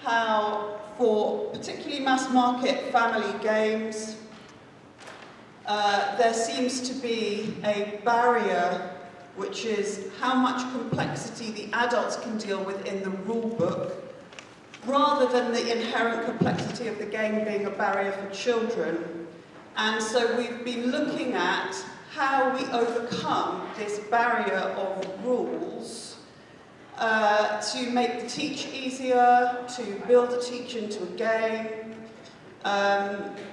how for particularly mass market family games, there seems to be a barrier, which is how much complexity the adults can deal with in the rule book, rather than the inherent complexity of the game being a barrier for children. And so we've been looking at how we overcome this barrier of rules to make the teach easier, to build a teach into a game,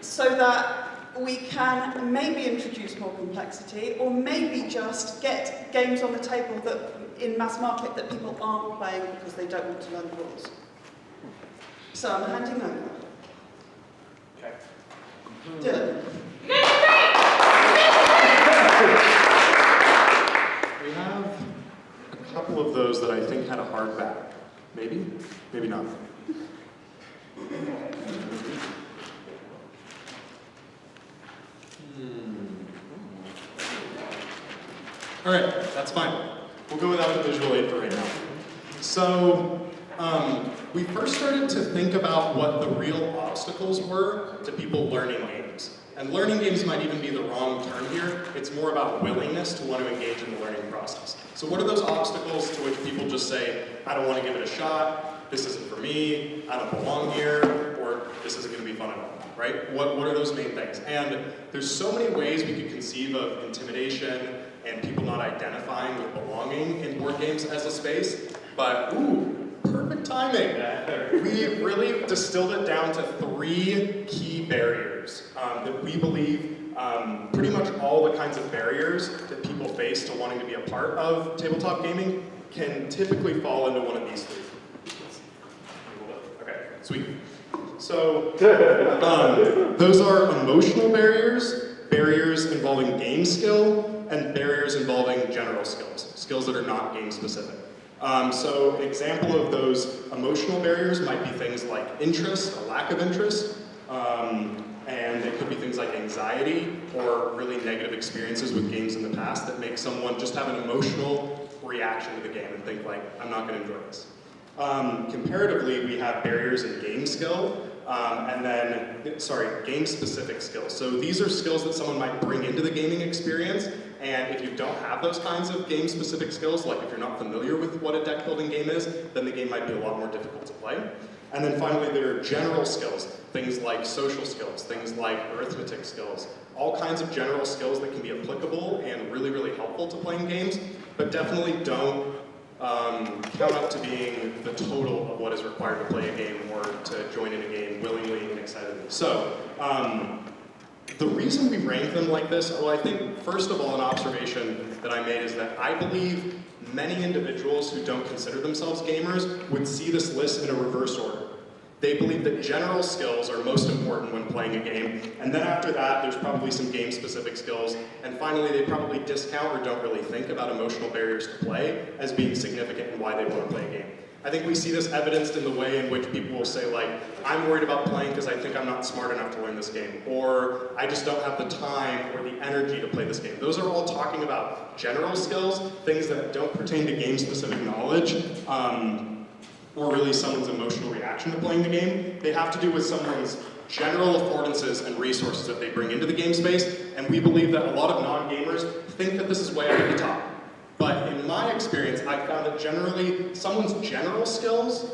so that we can maybe introduce more complexity, or maybe just get games on the table that in mass market that people aren't playing because they don't want to learn the rules. So I'm handing over. Okay. Dylan. We have a couple of those that I think had a hard back. Maybe? Maybe not. All right, that's fine. We'll go without the visual aid for right now. So, we first started to think about what the real obstacles were to people learning games. And learning games might even be the wrong term here. It's more about willingness to want to engage in the learning process. So what are those obstacles to which people just say, I don't want to give it a shot, this isn't for me, I don't belong here, or this isn't going to be fun at all, right? What are those main things? And there's so many ways we could conceive of intimidation and people not identifying with belonging in board games as a space, but perfect timing. We really distilled it down to 3 key barriers that we believe pretty much all the kinds of barriers that people face to wanting to be a part of tabletop gaming can typically fall into one of these 3. Okay, sweet. So those are emotional barriers, barriers involving game skill, and barriers involving general skills, skills that are not game specific. So an example of those emotional barriers might be things like interest, a lack of interest, and it could be things like anxiety or really negative experiences with games in the past that make someone just have an emotional reaction to the game and think like, I'm not going to enjoy this. Comparatively, we have barriers in game skill, game-specific skills. So these are skills that someone might bring into the gaming experience, and if you don't have those kinds of game-specific skills, like if you're not familiar with what a deck-building game is, then the game might be a lot more difficult to play. And then finally, there are general skills, things like social skills, things like arithmetic skills, all kinds of general skills that can be applicable and really, really helpful to playing games, but definitely don't count up to being the total of what is required to play a game or to join in a game willingly and excitedly. So, the reason we rank them like this, well, I think, first of all, an observation that I made is that I believe many individuals who don't consider themselves gamers would see this list in a reverse order. They believe that general skills are most important when playing a game, and then after that, there's probably some game-specific skills, and finally, they probably discount or don't really think about emotional barriers to play as being significant in why they want to play a game. I think we see this evidenced in the way in which people will say, like, I'm worried about playing because I think I'm not smart enough to learn this game, or I just don't have the time or the energy to play this game. Those are all talking about general skills, things that don't pertain to game-specific knowledge, or really someone's emotional reaction to playing the game. They have to do with someone's general affordances and resources that they bring into the game space, and we believe that a lot of non-gamers think that this is way up at the top. But in my experience, I found that generally, someone's general skills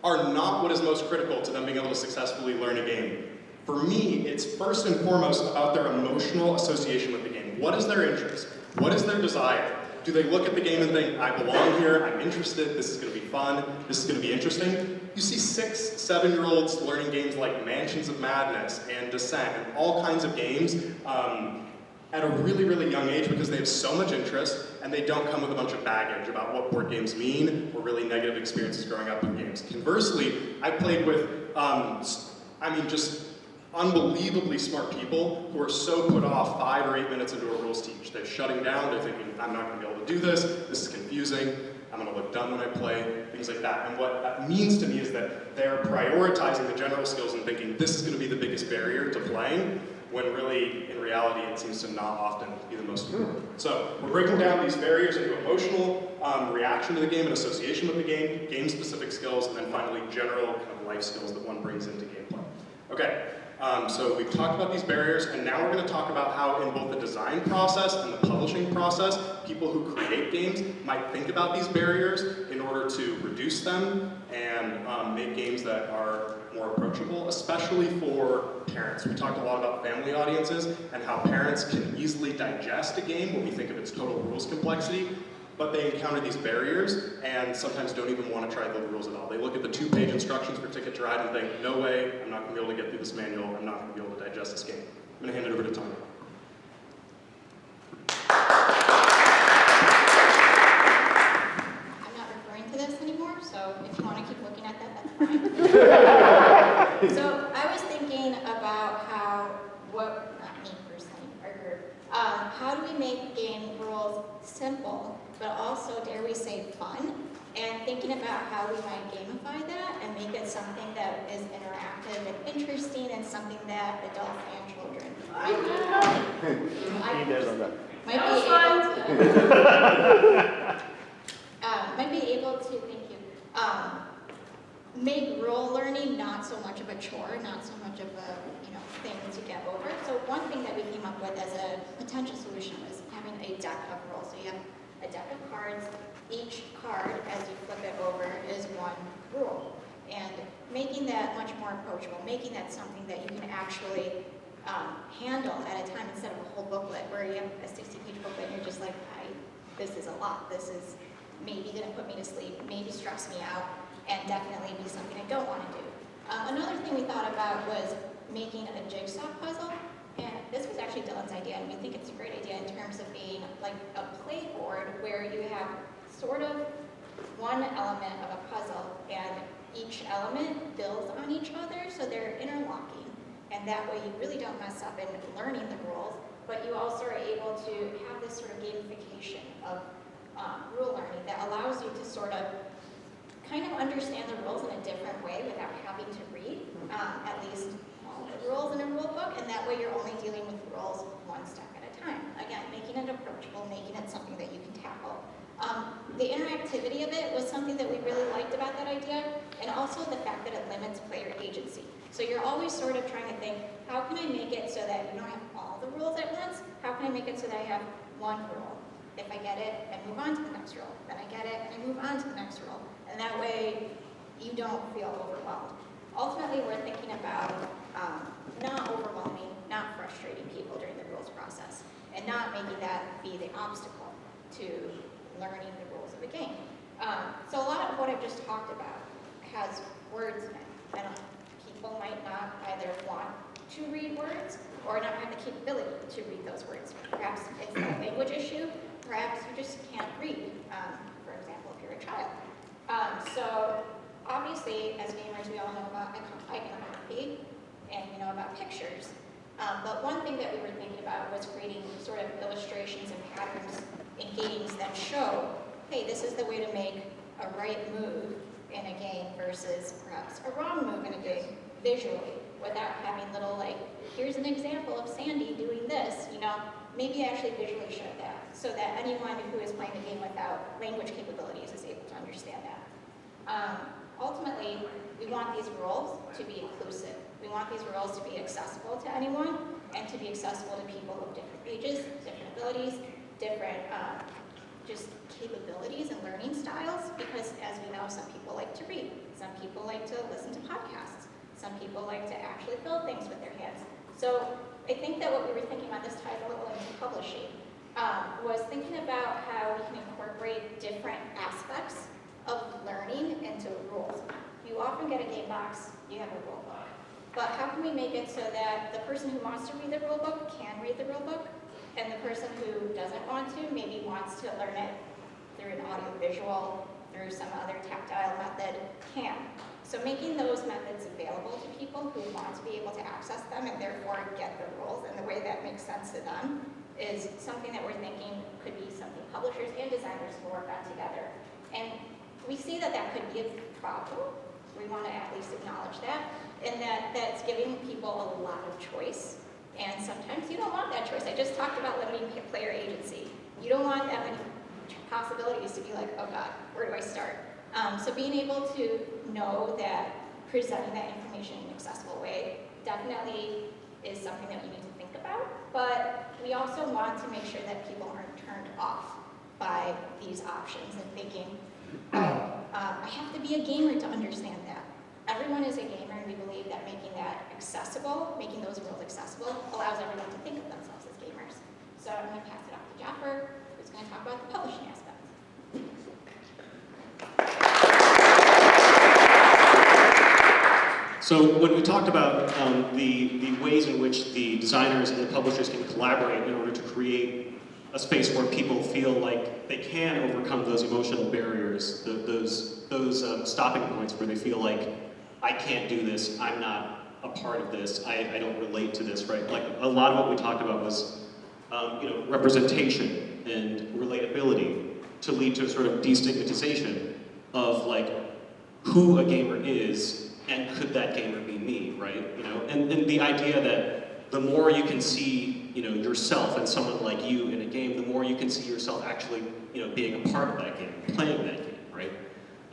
are not what is most critical to them being able to successfully learn a game. For me, it's first and foremost about their emotional association with the game. What is their interest? What is their desire? Do they look at the game and think, I belong here, I'm interested, this is going to be fun, this is going to be interesting? You see 6-, 7-year-olds learning games like Mansions of Madness and Descent and all kinds of games at a really, really young age because they have so much interest and they don't come with a bunch of baggage about what board games mean or really negative experiences growing up with games. Conversely, I played with, just unbelievably smart people who are so put off 5 or 8 minutes into a rules teach. They're shutting down, they're thinking, I'm not going to be able to do this is confusing, I'm going to look dumb when I play, things like that. And what that means to me is that they're prioritizing the general skills and thinking this is going to be the biggest barrier to playing, when really, in reality, it seems to not often be the most important. So, we're breaking down these barriers into emotional, reaction to the game and association with the game-specific skills, and then finally general kind of life skills that one brings into gameplay. Okay, so we've talked about these barriers, and now we're going to talk about how in both the design process and the publishing process, people who create games might think about these barriers in order to reduce them and make games that are more approachable, especially for parents. We talked a lot about family audiences and how parents can easily digest a game when we think of its total rules complexity, but they encounter these barriers and sometimes don't even want to try the rules at all. They look at the 2-page instructions for Ticket to Ride and think, no way, I'm not going to be able to get through this manual, I'm not going to be able to digest this game. I'm going to hand it over to Tony. I'm not referring to this anymore, so if you want to keep looking at that, that's fine. So I was thinking about not me personally, our group, how do we make game rules simple, but also, dare we say, fun? And thinking about how we might gamify that and make it something that is interactive and interesting and something that adults and children might be able to, thank you, make rule learning not so much of a chore, not so much of a thing to get over. So one thing that we came up with as a potential solution was having a deck of rules. So you have a deck of cards. Each card, as you flip it over, is one rule. And making that much more approachable, making that something that you can actually handle at a time instead of a whole booklet where you have a 60-page booklet and you're just like, this is a lot. This is maybe going to put me to sleep, maybe stress me out, and definitely be something I don't want to do. Another thing we thought about was making a jigsaw puzzle. And this was actually Dylan's idea, and we think it's a great idea in terms of being like a playboard where you have sort of one element of a puzzle, and each element builds on each other, so they're interlocking. And that way you really don't mess up in learning the rules, but you also are able to have this sort of gamification of rule learning that allows you to sort of kind of understand the rules in a different way without having to read at least all the rules in a rule book, and that way you're only dealing with rules one step at a time. Again, making it approachable, making it something that you can tackle. The interactivity of it was something that we really liked about that idea, and also the fact that it limits player agency. So you're always sort of trying to think, how can I make it so that you don't have all the rules at once? How can I make it so that I have one rule? If I get it, I move on to the next rule. Then I get it, and I move on to the next rule. And that way, you don't feel overwhelmed. Ultimately, we're thinking about not overwhelming, not frustrating people during the rules process, and not making that be the obstacle to learning the rules of a game. So a lot of what I've just talked about has words in it, and people might not either want to read words or not have the capability to read those words. Perhaps it's a language issue, perhaps you just can't read, for example, if you're a child. So obviously, as gamers, we all know about iconography and we know about pictures. But one thing that we were thinking about was creating sort of illustrations and patterns in games that show, hey, this is the way to make a right move in a game versus perhaps a wrong move in a game visually, without having little like, here's an example of Sandy doing this, maybe actually visually show that, so that anyone who is playing the game without language capabilities is able to understand that. Ultimately, we want these rules to be inclusive. We want these rules to be accessible to anyone and to be accessible to people of different ages, different abilities, different just capabilities and learning styles, because as we know, some people like to read, some people like to listen to podcasts, some people like to actually build things with their hands. So I think that what we were thinking about, this ties a little into publishing, was thinking about how we can incorporate different aspects of learning into rules. You often get a game box, you have a rule book. But how can we make it so that the person who wants to read the rule book can read the rule book, and the person who doesn't want to maybe wants to learn it through an audio-visual, through some other tactile method, can. So making those methods available to people who want to be able to access them and therefore get the rules in the way that makes sense to them is something that we're thinking could be something publishers and designers can work on together. And we see that that could be a problem. We want to at least acknowledge that, and that's giving people a lot of choice. And sometimes you don't want that choice. I just talked about limiting player agency. You don't want that many possibilities to be like, oh God, where do I start? So being able to know that presenting that information in an accessible way definitely is something that you need to think about, but we also want to make sure that people aren't turned off by these options and thinking, oh, I have to be a gamer to understand that. Everyone is a gamer, and we believe that making that accessible, making those worlds accessible, allows everyone to think of themselves as gamers. So I'm going to pass it off to Jaffer, who's going to talk about the publishing aspect. So when we talked about the ways in which the designers and the publishers can collaborate in order to create a space where people feel like they can overcome those emotional barriers, those stopping points where they feel like, I can't do this, I'm not a part of this, I don't relate to this, right? Like a lot of what we talked about was representation and relatability to lead to a sort of destigmatization of like who a gamer is and could that gamer be me, right? And the idea that the more you can see yourself and someone like you in a game, the more you can see yourself actually being a part of that game, playing that game, right?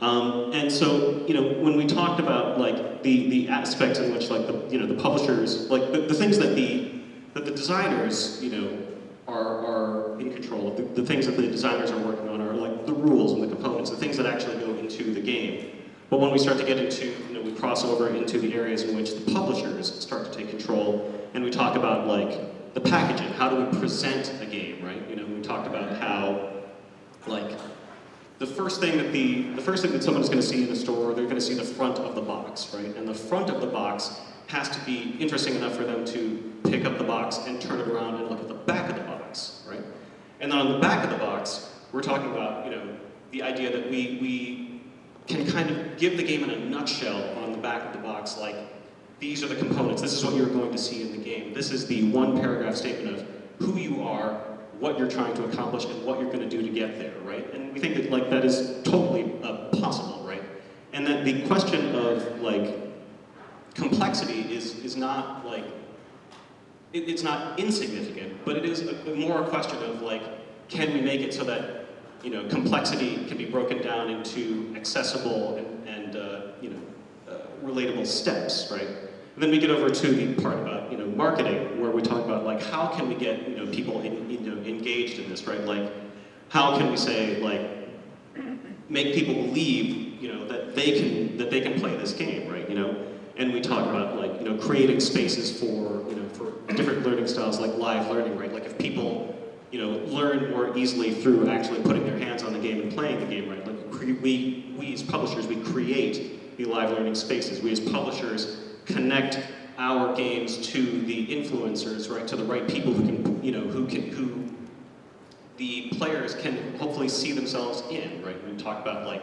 And so when we talked about like the aspects in which like the publishers, like the things that the designers are in control of, the things that the designers are working on are like the rules and the components, the things that actually go into the game. But when we start to get into, we cross over into the areas in which the publishers start to take control, and we talk about like the packaging, how do we present a game, right? We talked about how like the first thing that someone's going to see in the store, they're going to see the front of the box, right? And the front of the box has to be interesting enough for them to pick up the box and turn it around and look at the back of the box, right? And then on the back of the box, we're talking about, the idea that we can kind of give the game in a nutshell on the back of the box, like, these are the components, this is what you're going to see in the game. This is the one paragraph statement of who you are, what you're trying to accomplish, and what you're going to do to get there, right? And we think that like that is totally possible, right? And that the question of like complexity is not like, it's not insignificant, but it is more a question of like, can we make it so that complexity can be broken down into accessible and relatable steps, right? And then we get over to the part about marketing, where we talk about like how can we get people engaged in this, right? Like how can we say like make people believe that they can play this game, right? And we talk about like creating spaces for for different learning styles, like live learning, right? Like if people learn more easily through actually putting their hands on the game and playing the game, right? Like we as publishers, we create the live learning spaces. We as publishers connect our games to the influencers, right? To the right people who can, who the players can hopefully see themselves in, right? We talk about like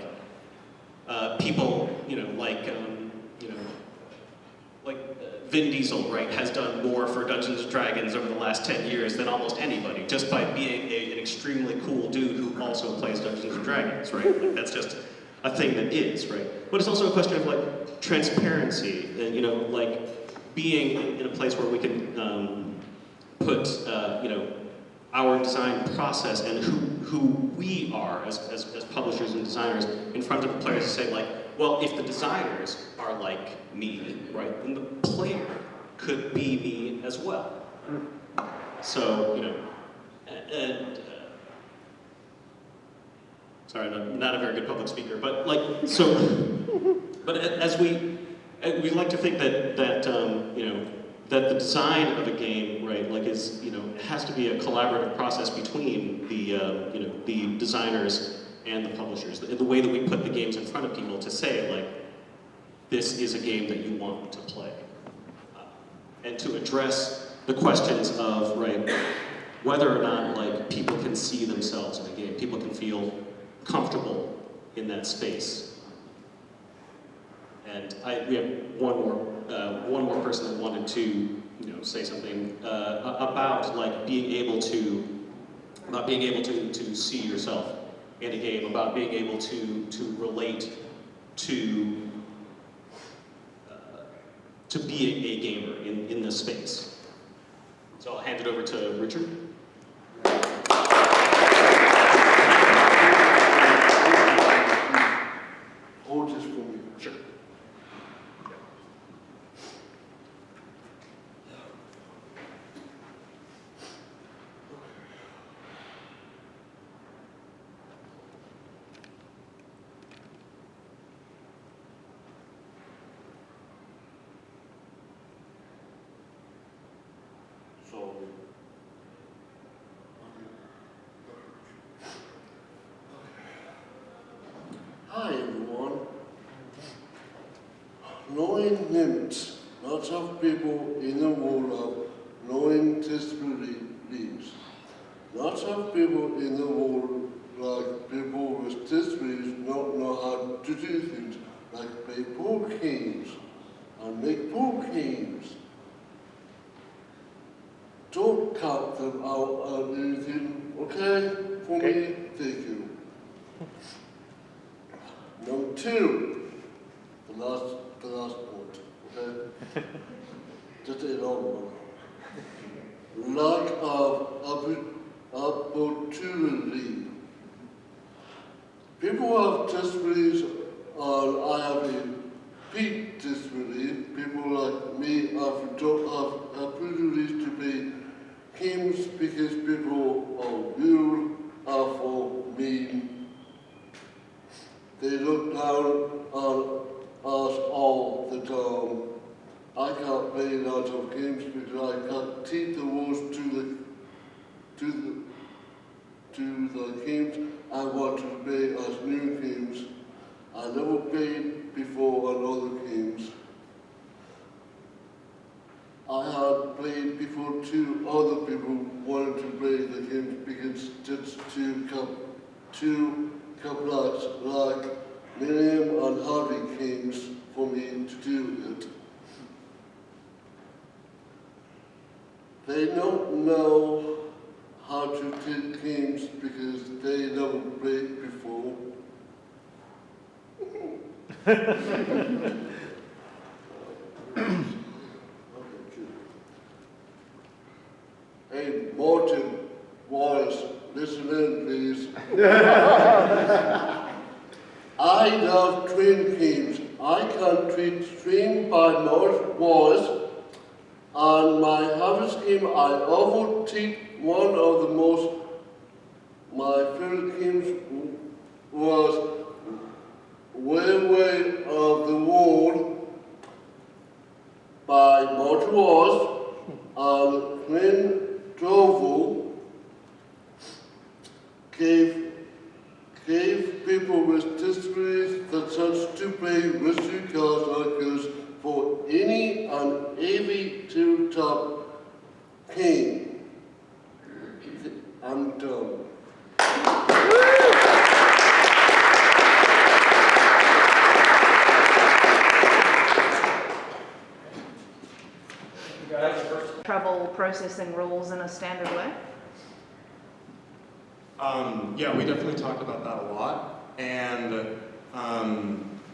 people, Vin Diesel, right, has done more for Dungeons & Dragons over the last 10 years than almost anybody, just by being an extremely cool dude who also plays Dungeons & Dragons, right? Like, that's just a thing that is, right? But it's also a question of, like, transparency, and, like, being in a place where we can put, our design process and who we are as publishers and designers in front of the players to say, like, well, if the designers are like me, right, then the player could be me as well. So, sorry, I'm not a very good public speaker, but like, so, but as we like to think that that the design of a game, right, like is, has to be a collaborative process between the, the designers and the publishers. The way that we put the games in front of people to say, like, this is a game that you want to play. And to address the questions of, right, whether or not, like, people can see themselves in a game, people can feel comfortable in that space. And we have one more person that wanted to, say something about like being able to see yourself in a game, about being able to relate to be a gamer in this space. So I'll hand it over to Richard. knowing hints. Lots of people in the world of knowing disbeliefs. Lots of people in the world, like people with disbeliefs, don't know how to do things, like play pool games and make pool games. Don't count them out on anything, okay? For me, thank you. Number 2, the last point, okay? Just a long one. Lack of opportunity. People have disbeliefs, and I have a big disbelief. People like me don't have opportunities to play games because people are rude, awful, mean. They look down on us all the time. I can't play lots of games because I can't teach the rules to the games I want to play as new games. I never played before on other games. I had played before 2 other people wanted to play the games because it's too complex, like Miriam and Harvey games for me to do it. They don't know how to take games because they never played before. Hey, Martin, Wallace, listen in, please. I love train games. I can treat Train by Wallace. On my harvest game, I often teach one of my favorite games was Way of the World by Martin Wallace and Clint Drovel gave people with disabilities the chance to play mystery cards like this for any and every tabletop game. I'm done. Trouble processing rules in a standard way? Yeah, we definitely talked about that a lot, and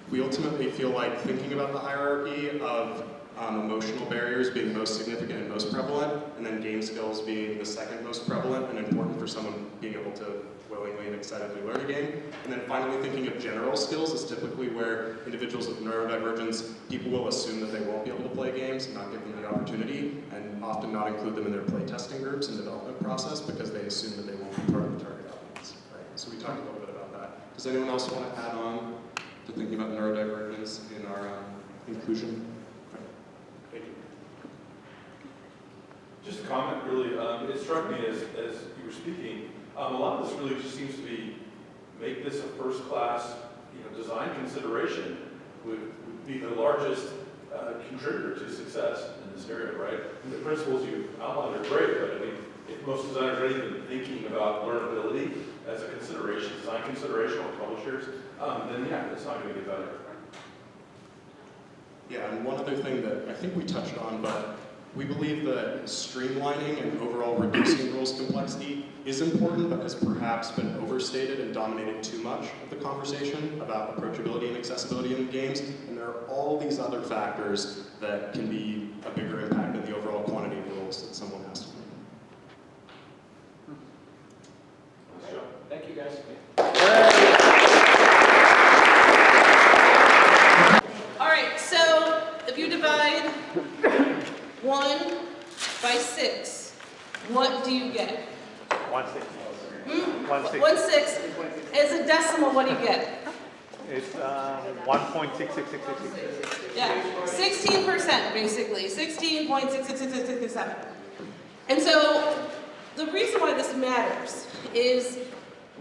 we ultimately feel like thinking about the hierarchy of emotional barriers being most significant and most prevalent, and then game skills being the second most prevalent and important for someone being able to willingly and excitedly learn a game. And then finally thinking of general skills is typically where individuals with neurodivergence, people will assume that they won't be able to play games, not give them the opportunity, and often not include them in their play testing groups and development process because they assume that they won't be part of the target audience. Right? So we talked a little bit about that. Does anyone else want to add on to thinking about neurodivergence in our inclusion? Thank you. Just a comment, really. It struck me as you were speaking, a lot of this really just seems to make this a first-class, design consideration would be the largest contributor to success in this area, right? And the principles you outlined are great, but I mean, if most designers are even thinking about learnability as a consideration, design consideration or publishers, then yeah, it's not going to get better. Yeah, and one other thing that I think we touched on, but we believe that streamlining and overall reducing rules complexity is important, but has perhaps been overstated and dominated too much of the conversation about approachability and accessibility in games. And there are all these other factors that can be a bigger impact than the overall quantity of rules that someone has to make. Thank you, guys. All right, so if you divide 1 by 6, what do you get? 1/6. 1/6. 1/6. As a decimal, what do you get? It's 1.66666. Yeah, 16% basically, 16.66667. And so the reason why this matters is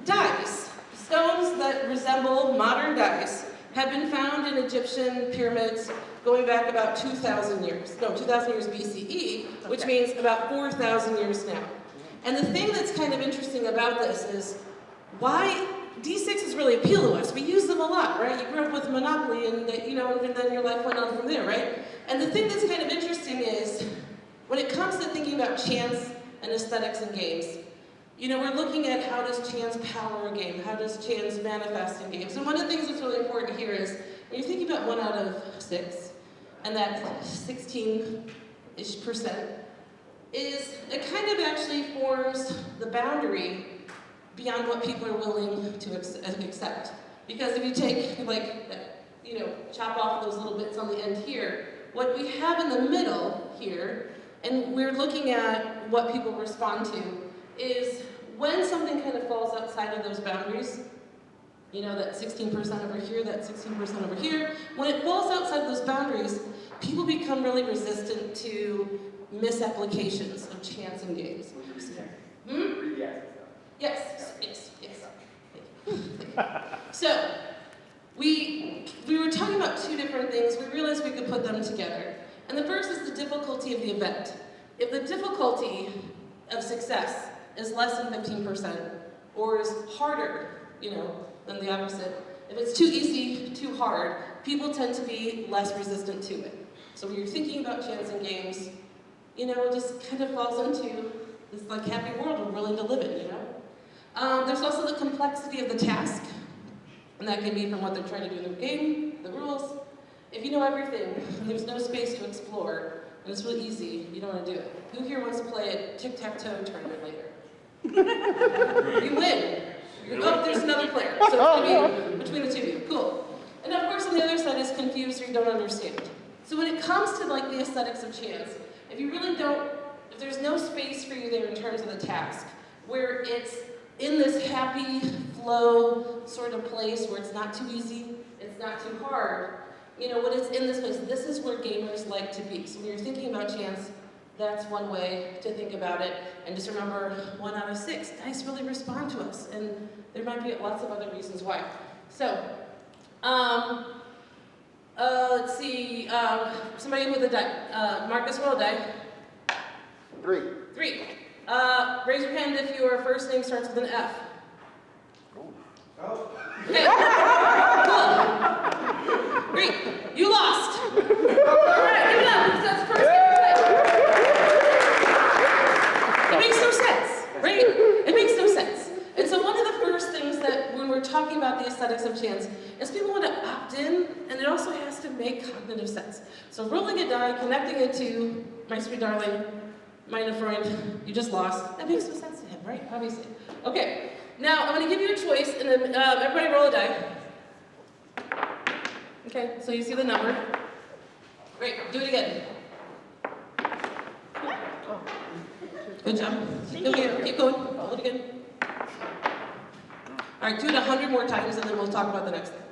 dice, stones that resemble modern dice, have been found in Egyptian pyramids going back about 2,000 years. No, 2,000 years BCE, which means about 4,000 years now. And the thing that's kind of interesting about this is why D6s really appeal to us. We use them a lot, right? You grew up with Monopoly and then your life went on from there, right? And the thing that's kind of interesting is when it comes to thinking about chance and aesthetics in games, we're looking at how does chance power a game? How does chance manifest in games? And one of the things that's really important here is when you're thinking about 1 out of 6, and that 16-ish% is it kind of actually forms the boundary beyond what people are willing to accept. Because if you take, chop off those little bits on the end here, what we have in the middle here, and we're looking at what people respond to, is when something kind of falls outside of those boundaries, that 16% over here, that 16% over here, when it falls outside those boundaries, people become really resistant to misapplications of chance in games. Yes. So, we were talking about 2 different things. We realized we could put them together. And the first is the difficulty of the event. If the difficulty of success is less than 15%, or is harder, than the opposite, if it's too easy, too hard, people tend to be less resistant to it. So when you're thinking about chance in games, it just kind of falls into this happy world we're willing to live in, There's also the complexity of the task, and that can be from what they're trying to do in the game, the rules. If you know everything, and there's no space to explore, and it's really easy, you don't want to do it. Who here wants to play a tic-tac-toe tournament later? You win. Oh, there's another player. So it's going to be between the 2 of you. Cool. And of course, on the other side is confused or you don't understand. So when it comes to the aesthetics of chance, if there's no space for you there in terms of the task, where it's in this happy flow sort of place where it's not too easy, it's not too hard, when it's in this place, this is where gamers like to be. So when you're thinking about chance, that's one way to think about it. And just remember, 1 out of 6, dice really respond to us. And there might be lots of other reasons why. So, let's see, somebody with a die. Marcus, roll a die. 3. 3. Raise your hand if your first name starts with an F. Oh. Okay. Cool. Great. You lost. All right, give it up. That's the first game. It makes no sense, right? It makes no sense. And so one of the first things that when we're talking about the aesthetics of chance is people want to opt in, and it also has to make cognitive sense. So rolling a die, connecting it to my sweet darling, meine Freund, you just lost. That makes no sense to him, right? Obviously. Okay. Now, I'm going to give you a choice, and then everybody roll a die. Okay, so you see the number. Great, do it again. Good job. Okay, keep going. Roll it again. All right, do it 100 more times, and then we'll talk about the next thing.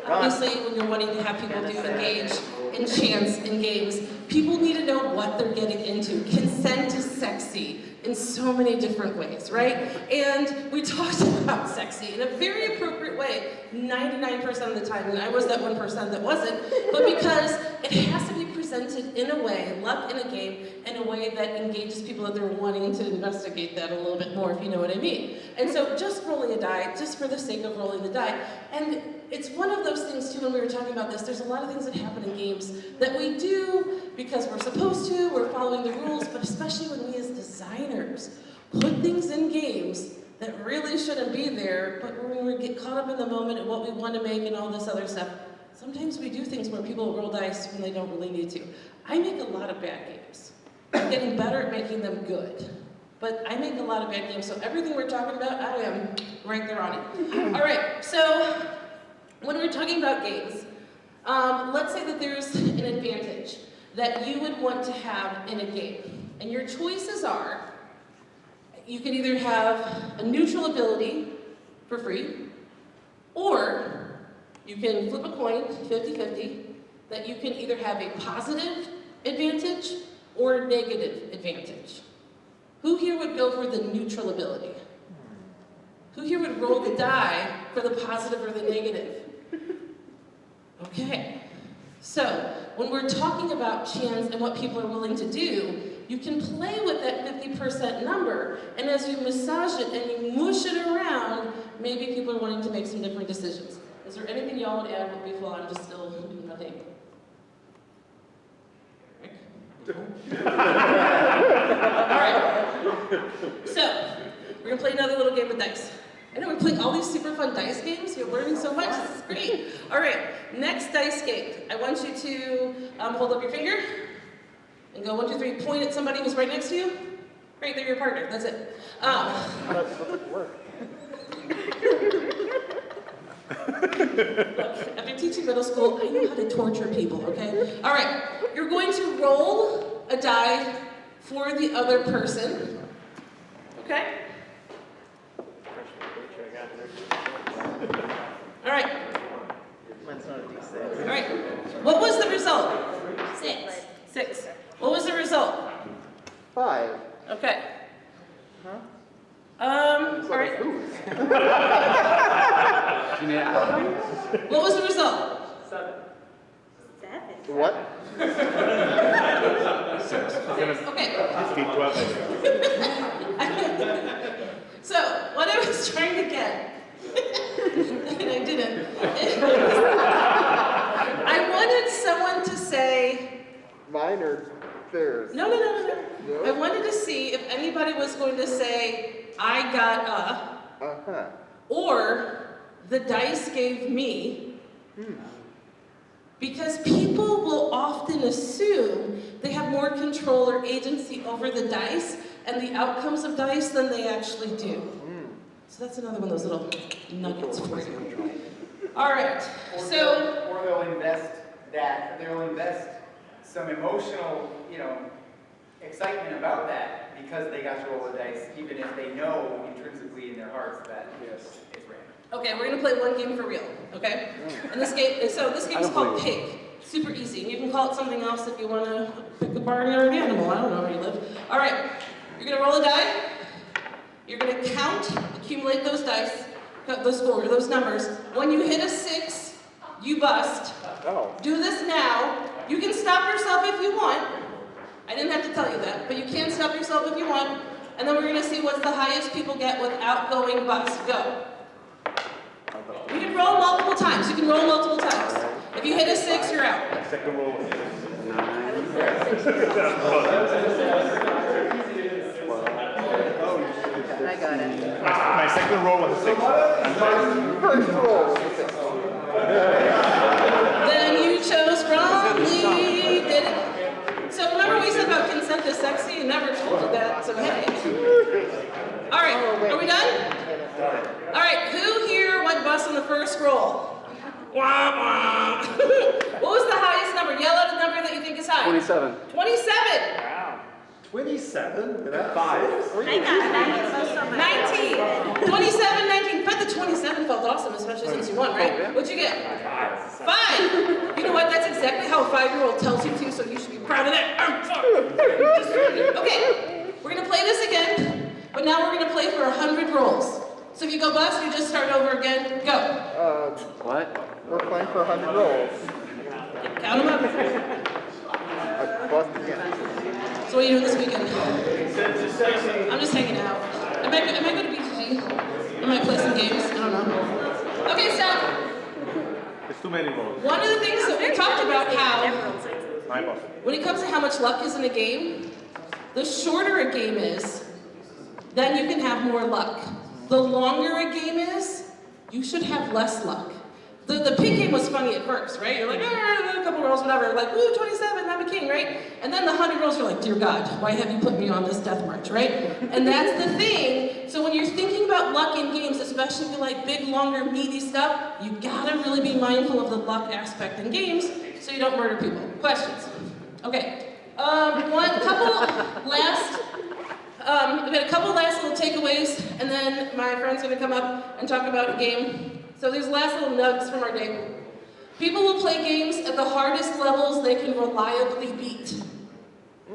Obviously, when you're wanting to have people do engage in chance in games, people need to know what they're getting into. Consent is sexy in so many different ways, right? And we talked about sexy in a very appropriate way 99% of the time, and I was that 1% that wasn't, but because it has to be presented in a way, luck in a game, in a way that engages people that they're wanting to investigate that a little bit more, if you know what I mean. And so just rolling a die, just for the sake of rolling the die, and it's one of those things too, when we were talking about this, there's a lot of things that happen in games that we do because we're supposed to, we're following the rules, but especially when we as designers put things in games that really shouldn't be there, but when we get caught up in the moment and what we want to make and all this other stuff, sometimes we do things where people roll dice when they don't really need to. I make a lot of bad games. I'm getting better at making them good. But I make a lot of bad games, so everything we're talking about, I am right there on it. All right, so when we're talking about games, let's say that there's an advantage that you would want to have in a game. And your choices are, you can either have a neutral ability for free, or you can flip a coin, 50-50, that you can either have a positive advantage or a negative advantage. Who here would go for the neutral ability? Who here would roll the die for the positive or the negative? Okay. So, when we're talking about chance and what people are willing to do, you can play with that 50% number, and as you massage it and you mush it around, maybe people are wanting to make some different decisions. Is there anything y'all would add before I'm just still doing my thing? Alright. So, we're gonna play another little game of dice. I know we're playing all these super fun dice games. You're learning so much. This is great. All right, next dice game. I want you to hold up your finger and go 1, 2, 3. Point at somebody who's right next to you. Great, they're your partner. That's it. Look, after teaching middle school, I know how to torture people. Okay. All right. You're going to roll a die for the other person. Okay. All right. All right. What was the result? 6. 6. What was the result? 5. Okay. All right. What was the result? 7. What? Okay. Speak 12. So, what I was trying to get, and I didn't, I wanted someone to say, Mine or theirs? no. I wanted to see if anybody was going to say, I got a, Uh-huh. or the dice gave me, because people will often assume they have more control or agency over the dice and the outcomes of dice than they actually do. So that's another one of those little nuggets for you. All right, so... Or they'll invest some emotional, excitement about that because they got to roll the dice, even if they know intrinsically in their hearts that it's random. Okay, we're gonna play one game for real, okay? And this game is called Pig. Super easy. And you can call it something else if you wanna pick a barnyard animal. I don't know where you live. All right, you're gonna roll a die. You're gonna count, accumulate those dice, those numbers. When you hit a 6, you bust. Oh. Do this now. You can stop yourself if you want. I didn't have to tell you that, but you can stop yourself if you want. And then we're gonna see what's the highest people get without going bust. Go. You can roll multiple times. You can roll multiple times. If you hit a 6, you're out. Second roll. 9. I got it. My second roll was a 6. First roll. Then you chose wrongly. Did it. So remember we said about consent is sexy? I never told you that, so hey. All right, are we done? All right, who here went bust on the first roll? Wah, wah. What was the highest number? Yell out a number that you think is high. 27. 27. Wow. 27? 5. I got 19. 27, 19. Bet the 27 felt awesome, especially since you won, right? What'd you get? 5. You know what? That's exactly how a 5-year-old tells you to, so you should be proud of that. Okay, we're gonna play this again, but now we're gonna play for 100 rolls. So if you go bust, you just start over again. Go. What? We're playing for 100 rolls. Count them up. I bust again. So what are you doing this weekend? I'm just hanging out. I might go to BGG. I might play some games. I don't know. Okay, stop. It's too many rolls. One of the things that we talked about how, My boss. when it comes to how much luck is in a game, the shorter a game is, then you can have more luck. The longer a game is, you should have less luck. The pig game was funny at first, right? You're like, a couple rolls, whatever. Like, ooh, 27, I'm a king, right? And then the 100 rolls, you're like, dear God, why have you put me on this death march, right? And that's the thing. So when you're thinking about luck in games, especially if you like big, longer, meaty stuff, you gotta really be mindful of the luck aspect in games so you don't murder people. Questions? Okay. I've got a couple last little takeaways, and then my friend's gonna come up and talk about a game. So these last little nugs from our day. People will play games at the hardest levels they can reliably beat.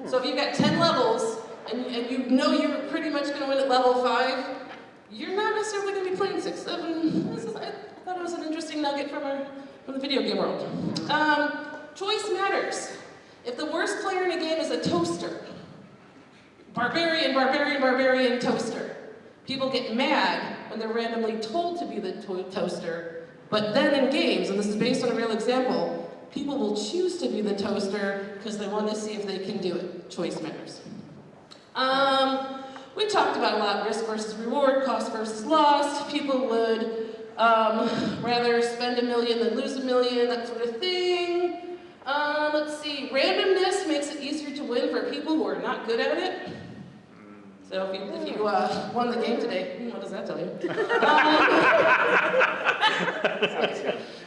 So if you've got 10 levels, and you know you're pretty much gonna win at level 5, you're not necessarily gonna be playing 6, 7. I thought it was an interesting nugget from from the video game world. Choice matters. If the worst player in a game is a toaster, barbarian, barbarian, barbarian, toaster, people get mad when they're randomly told to be the toaster, but then in games, and this is based on a real example, people will choose to be the toaster because they want to see if they can do it. Choice matters. We talked about a lot, risk versus reward, cost versus loss. People would rather spend $1 million than lose $1 million, that sort of thing. Let's see, randomness makes it easier to win for people who are not good at it. So if you won the game today, what does that tell you?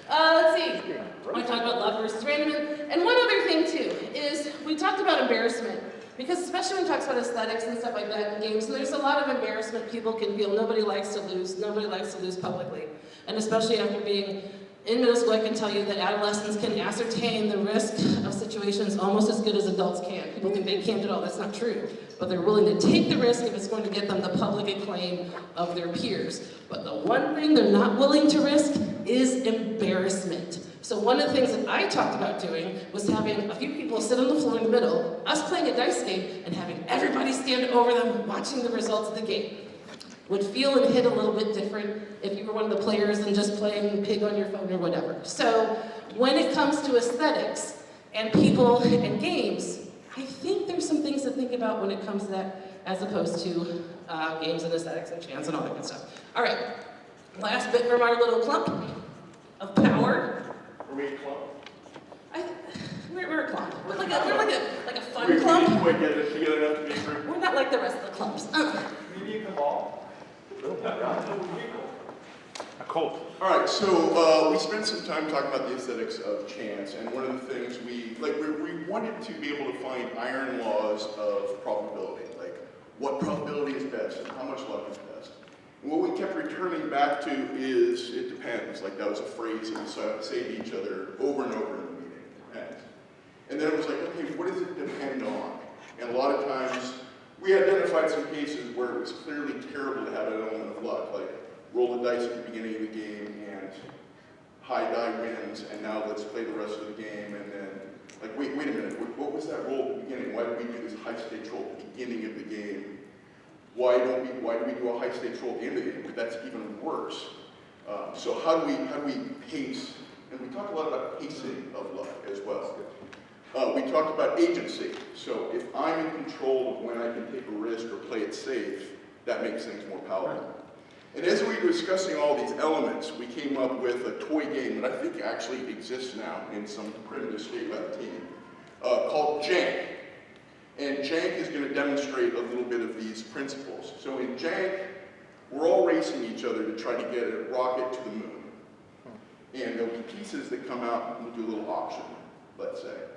Let's see, I talked about luck versus randomness. And one other thing too, is we talked about embarrassment. Because especially when we talk about aesthetics and stuff like that in games, there's a lot of embarrassment people can feel. Nobody likes to lose publicly. And especially after being in middle school, I can tell you that adolescents can ascertain the risk of situations almost as good as adults can. People think they can't at all, that's not true. But they're willing to take the risk if it's going to get them the public acclaim of their peers. But the one thing they're not willing to risk is embarrassment. So one of the things that I talked about doing was having a few people sit on the floor in the middle, us playing a dice game, and having everybody stand over them watching the results of the game. Would feel and hit a little bit different if you were one of the players than just playing pig on your phone or whatever. So when it comes to aesthetics and people and games, I think there's some things to think about when it comes to that as opposed to games and aesthetics and chance and all that good stuff. All right, last bit from our little clump of power. Are we a clump? We're a clump. We're like a fun clump. We get it together enough to be a group. We're not like the rest of the clumps. Maybe a cabal? A cult. All right, so we spent some time talking about the aesthetics of chance, and one of the things we wanted to be able to find iron laws of probability, like what probability is best and how much luck is best. And what we kept returning back to is it depends. Like that was a phrase that we say to each other over and over in the meeting. It depends. And then it was like, okay, what does it depend on? And a lot of times we identified some cases where it was clearly terrible to have an element of luck, like roll the dice at the beginning of the game and high die wins, and now let's play the rest of the game, and then, like, wait a minute, what was that roll at the beginning? Why did we do this high stakes roll at the beginning of the game? Why do we do a high stakes roll at the end of the game? But that's even worse. So how do we pace? And we talk a lot about pacing of luck as well. We talked about agency. So if I'm in control of when I can take a risk or play it safe, that makes things more palatable. And as we were discussing all these elements, we came up with a toy game that I think actually exists now in some primitive state by the team, called Jank. And Jank is going to demonstrate a little bit of these principles. So in Jank, we're all racing each other to try to get a rocket to the moon. And there'll be pieces that come out, and we'll do a little auction, let's say.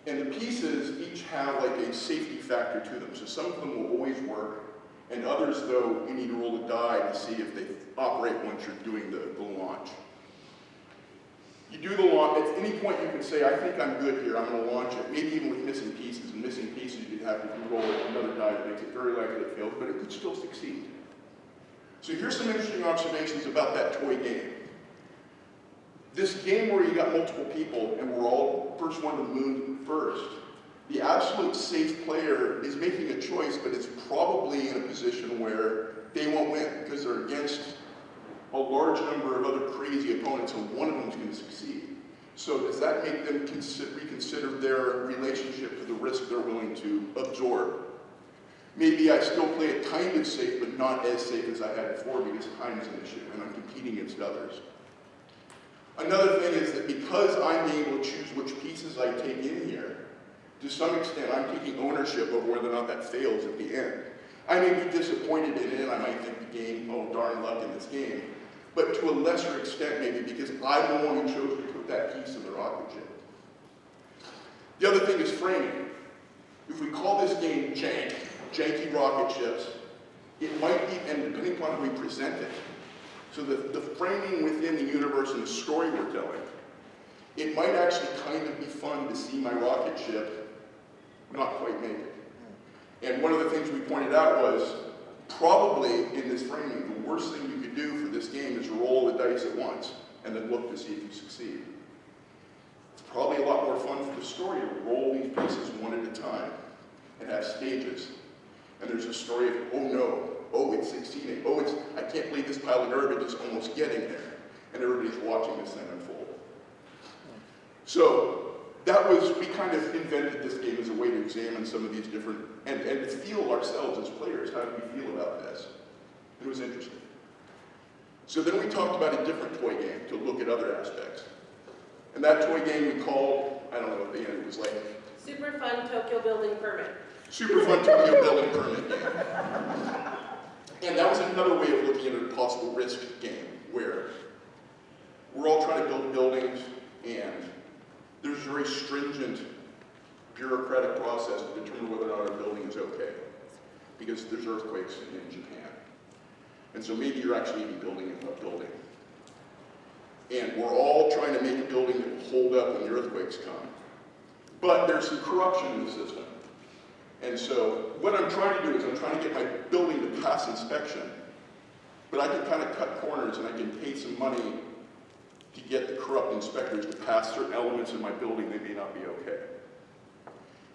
And the pieces each have like a safety factor to them. So some of them will always work, and others, though, you need to roll a die to see if they operate once you're doing the launch. You do the launch, at any point you can say, I think I'm good here, I'm going to launch it. Maybe even with missing pieces. And missing pieces, you'd have to roll another die that makes it very likely it fails, but it could still succeed. So here's some interesting observations about that toy game. This game where you got multiple people and we're all first one to the moon first, the absolute safe player is making a choice, but it's probably in a position where they won't win because they're against a large number of other crazy opponents, and one of them is going to succeed. So does that make them reconsider their relationship to the risk they're willing to absorb? Maybe I still play it kind of safe, but not as safe as I had before because time is an issue, and I'm competing against others. Another thing is that because I'm able to choose which pieces I take in here, to some extent I'm taking ownership of whether or not that fails at the end. I may be disappointed in it, I might think the game, oh darn luck in this game, but to a lesser extent maybe because I'm the one who chose to put that piece in the rocket ship. The other thing is framing. If we call this game Jank, janky rocket ships, it might be, and depending upon how we present it, so the framing within the universe and the story we're telling, it might actually kind of be fun to see my rocket ship not quite make it. And one of the things we pointed out was, probably in this framing, the worst thing you could do for this game is roll the dice at once. and then look to see if you succeed. It's probably a lot more fun for the story to roll these pieces one at a time and have stages. And there's a story of, oh no, oh it's succeeding, oh I can't believe this pile of garbage is almost getting there. And everybody's watching this thing unfold. So we kind of invented this game as a way to examine some of these different, and feel ourselves as players. How do we feel about this? It was interesting. So then we talked about a different toy game to look at other aspects. And that toy game we called, I don't know, at the end it was like... Super Fun Tokyo Building Permit. Super Fun Tokyo Building Permit game. And that was another way of looking at a possible risk game, where we're all trying to build buildings, and there's a very stringent bureaucratic process to determine whether or not a building is okay, because there's earthquakes in Japan. And so maybe you're actually even building a building. And we're all trying to make a building that will hold up when the earthquakes come. But there's some corruption in the system. And so what I'm trying to do is I'm trying to get my building to pass inspection, but I can kind of cut corners and I can pay some money to get the corrupt inspectors to pass certain elements of my building that may not be okay.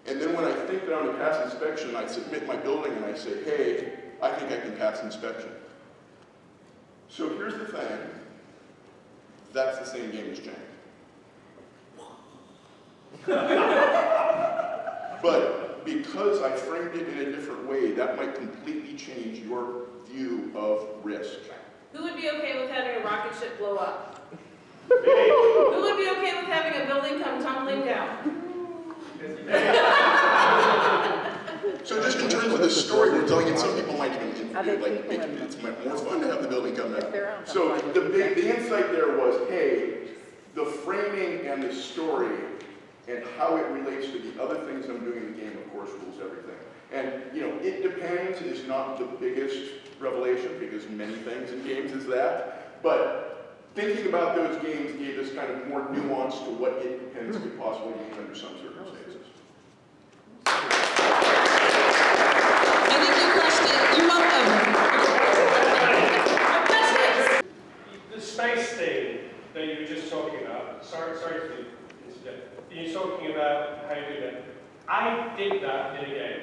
And then when I think that I'm going to pass inspection, I submit my building and I say, hey, I think I can pass inspection. So here's the thing. That's the same game as Jank. But because I framed it in a different way, that might completely change your view of risk. Who would be okay with having a rocket ship blow up? Who would be okay with having a building come tumbling down? So just in terms of the story we're telling, and some people might even it's more fun to have the building come down. So the insight there was, hey, the framing and the story and how it relates to the other things I'm doing in the game, of course, rules everything. And, you know, it depends is not the biggest revelation, because many things in games is that. But thinking about those games gave us kind of more nuance to what it depends could possibly mean under some circumstances. I think you crushed it. You're welcome. The space thing that you were just talking about, sorry to interject. You're talking about how you do that. I did that in a game.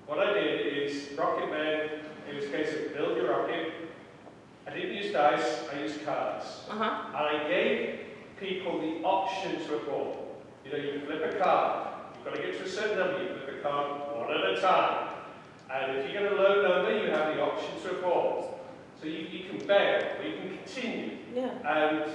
What I did is Rocket Man, it was a case of build your rocket. I didn't use dice, I used cards. And I gave people the option to a ball. You know, you flip a card. You've got to get to a certain number, you flip a card one at a time. And if you get a low number, you have the option to a ball. So you can bail, or you can continue. Yeah. And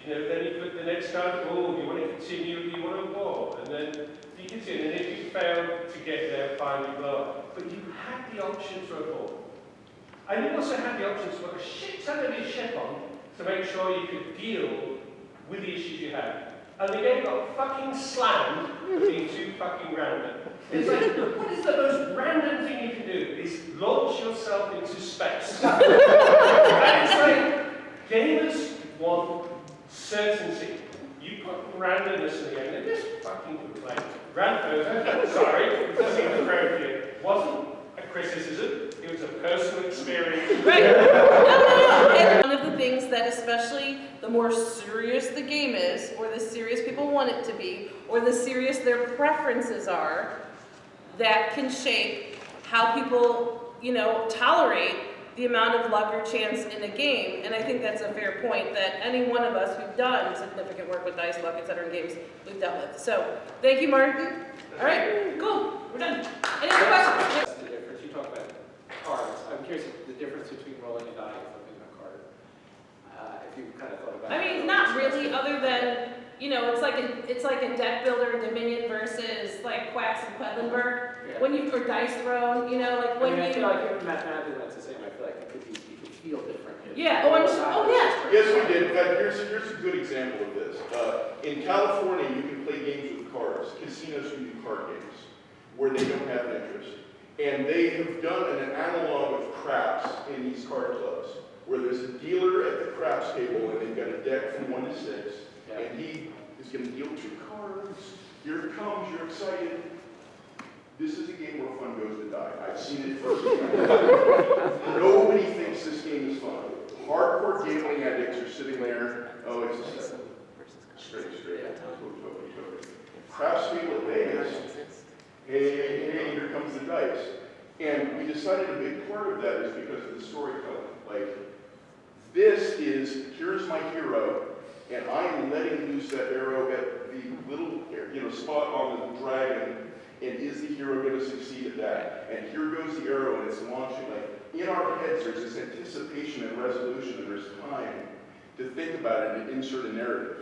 you know, then you put the next card, oh, you want to continue, you want to ball. And then you continue, and if you fail to get there, fine, you blow up. But you had the option to a ball. And you also had the option to put a shit ton of your ship on to make sure you could deal with the issues you had. And the game got fucking slammed for being too fucking random. It's like, what is the most random thing you can do? Is launch yourself into space. And it's like, gamers want certainty. You put randomness in the game, and just fucking complain. Sorry, it doesn't even appropriate. It wasn't a criticism, it was a personal experience. Right. No. And one of the things that, especially the more serious the game is, or the serious people want it to be, or the serious their preferences are, that can shape how people, you know, tolerate the amount of luck or chance in a game. And I think that's a fair point that any one of us who've done significant work with dice, luck, etc. in games we've dealt with. So, thank you, Martin. All right, cool, we're done. Any other questions? That's the difference. You talk about cards. I'm curious the difference between rolling a die and flipping a card. If you kind of thought about it. I mean, not really, other than, you know, it's like a deck builder Dominion versus like Quacks and Quedlinburg. Yeah. When you or dice thrown, you know, like when I feel like mathematically that's the same. I feel like it could feel different. Yeah. Oh, I'm sure. Oh, yeah. Yes, we did. In fact, here's a good example of this. In California, you can play games with cards. Casinos can do card games where they don't have interest. And they have done an analog of craps in these card clubs, where there's a dealer at the craps table and they've got a deck from 1 to 6, and he is going to deal 2 cards. Here it comes, you're excited. This is a game where fun goes to die. I've seen it firsthand. Nobody thinks this game is fun. Hardcore gambling addicts are sitting there. Oh, it's a 7. Straight. Perhaps people at Vegas. Hey, here comes the dice. And we decided a big part of that is because of the storytelling. Like, this is, here's my hero, and I am letting loose that arrow at the little, spot on the dragon, and is the hero going to succeed at that? And here goes the arrow, and it's launching. Like, in our heads, there's this anticipation and resolution, and there's time to think about it and insert a narrative.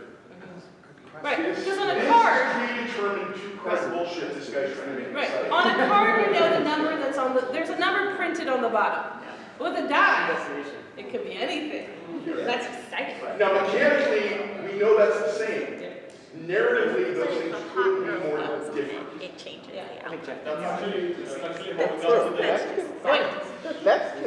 Right, because on a card, predetermined two-card bullshit this guy's trying to make right, on a card you know the number that's on the, there's a number printed on the bottom. With a die, it could be anything. That's exciting. Now mechanically, we know that's the same. Narratively, those things could be more different. It changes, Yeah. That's actually how we got to the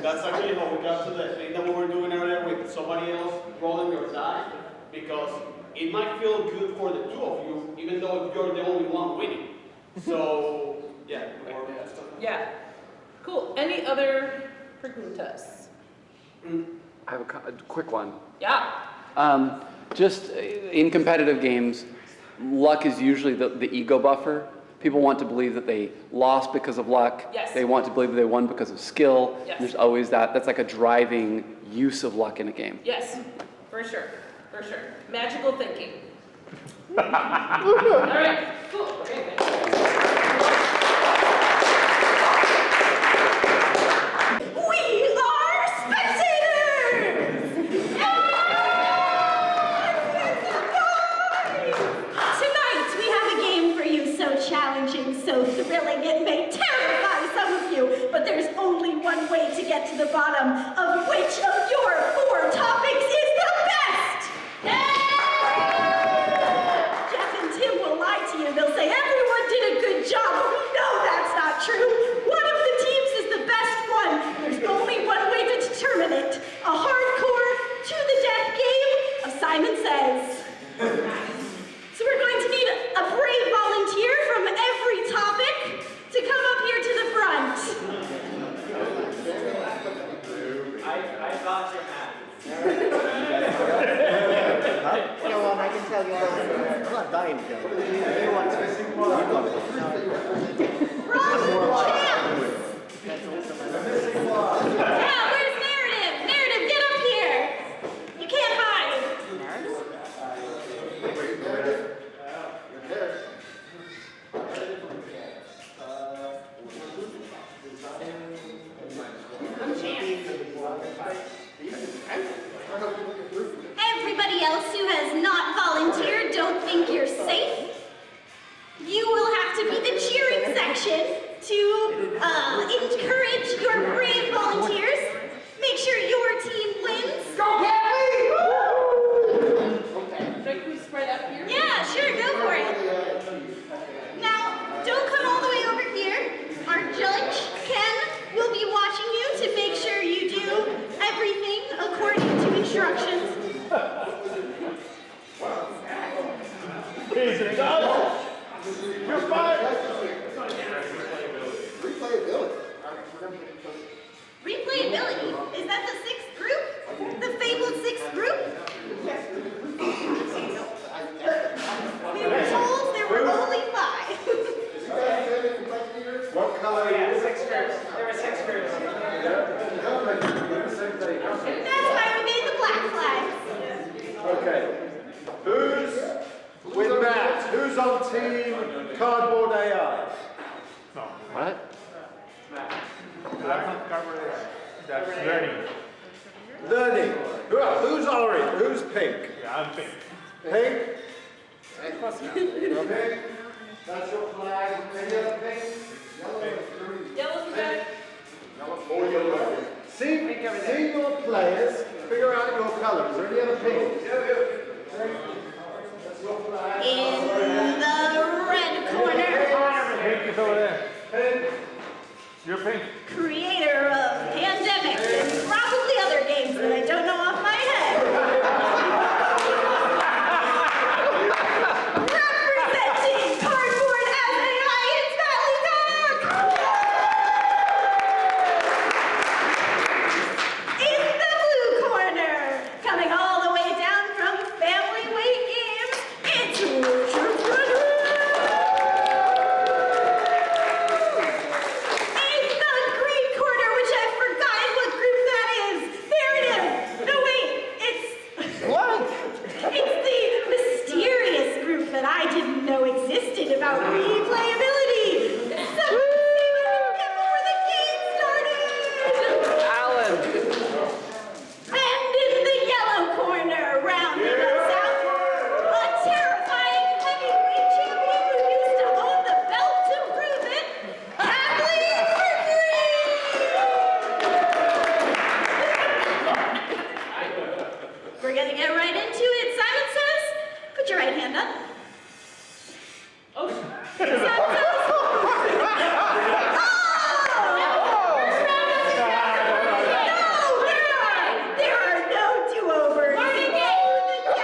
That's actually how we got to the thing that we were doing earlier with somebody else rolling your die, because it might feel good for the two of you, even though you're the only one winning. So, yeah. Yeah. Cool. Any other preguntas? I have a quick one. Yeah. Just in competitive games, luck is usually the ego buffer. People want to believe that they lost because of luck. Yes. They want to believe that they won because of skill. Yes. There's always that. That's like a driving use of luck in a game. Yes, for sure. For sure. Magical thinking. All right. Cool. Okay, thanks. We are spectators! Tonight we have a game for you so challenging, so thrilling, it may terrify some of you, but there's only one way to get to the bottom of which of your 4 topics is the best! Jeff and Tim will lie to you. They'll say everyone did a good job, but we know that's not true. One of the teams is the best one. There's only one way to determine it. A hardcore, to-the-death game of Simon Says. So we're going to need a brave volunteer from every topic to come up here to the front. I thought you had. Go on, I can tell you I'm not dying to go. You want to? Yeah, where's Narrative? Narrative, get up here. You can't hide. Everybody else who has not volunteered, don't think you're safe. You will have to be the cheering section to encourage your brave volunteers. Make sure your team wins. Go Kelly! Should we spread up here? Yeah, sure, go for it. Now, don't come all the way over here. Our judge, Ken, will be watching you to make sure you do everything according to instructions. He's done. You're fired. Replayability? Is that the 6th group? The fabled 6th group? We were told there were only 5. What color? Yeah, 6 groups. There were 6 groups. That's why we made the black flags. Okay. Who's with Matt? Who's on team Cardboard AI? What? That's learning. Learning. Who's orange? Who's pink? Yeah, I'm pink. Pink? Pink. That's your flag. Any other pink? Yellow's the best. Or yellow. See your players. Figure out your color. Is there any other pink? That's your flag. In the red corner, Pink is over there. Pink. You're pink. creator of Pandemic and probably other games that I don't know off my head. Representing Cardboard as AI, it's Matt Leacock! In the blue corner, There are no do-overs. The game of the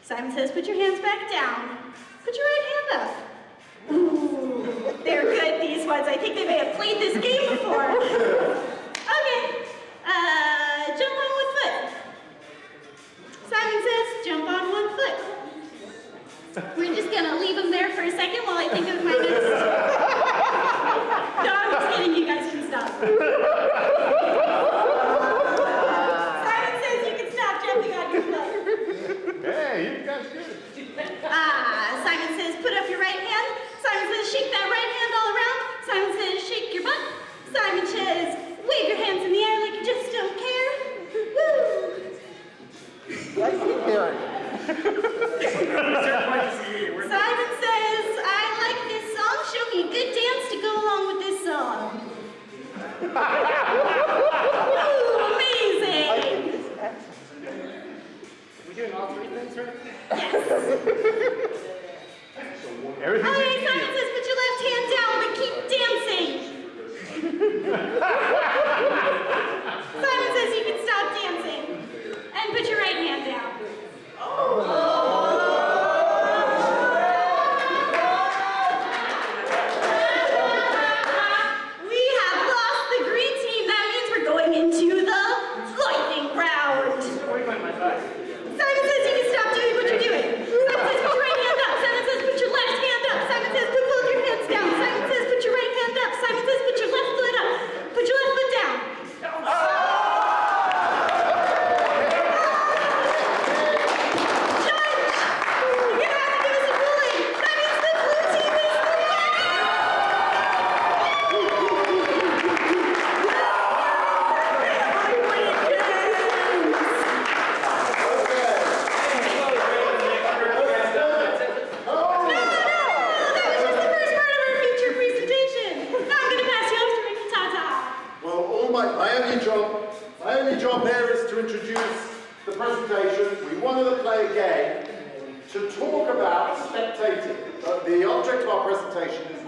Simon says, put your hands back down. Put your right hand up. Ooh, they're good, these ones. I think they may have played this game before. Okay, jump on one foot. Simon says, jump on one foot. We're just gonna leave them there for a second while I think of my next. No, I'm just kidding, you guys can stop. Simon says you can stop jumping on your foot. Hey, you guys good. Simon says, put up your right hand. Simon says, shake that right hand all around. Simon says, shake your butt. Simon says, wave your hands in the air like you just don't care. Woo! What's he doing? Simon says, I like this song. Show me a good dance to go along with this song. Ooh, amazing! We're doing all three things, right? Yes. Everything's Okay, Simon says, put your left hand down, but keep dancing. Simon says you can stop dancing. And put your right hand down. We have lost the green team. That means we're going into the lightning round. Simon says you can stop doing what you're doing. Simon says put your right hand up. Simon says put your left hand up. Simon says put both your hands down. Simon says put your right hand up. Simon says put your left foot up. Put your left foot down. My only job here is to introduce the presentation. We wanted to play a game to talk about spectating. The object of our presentation is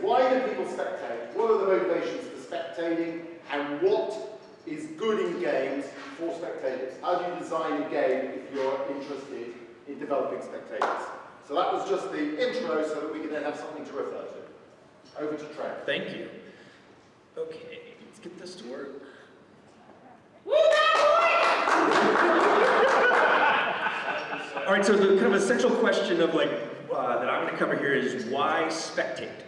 why do people spectate? What are the motivations for spectating? And what is good in games for spectators? How do you design a game if you're interested in developing spectators? So that was just the intro so that we can then have something to refer to. Over to Trent. Thank you. Okay, let's get this to work. All right, so the kind of essential question of that I'm going to cover here is why spectate?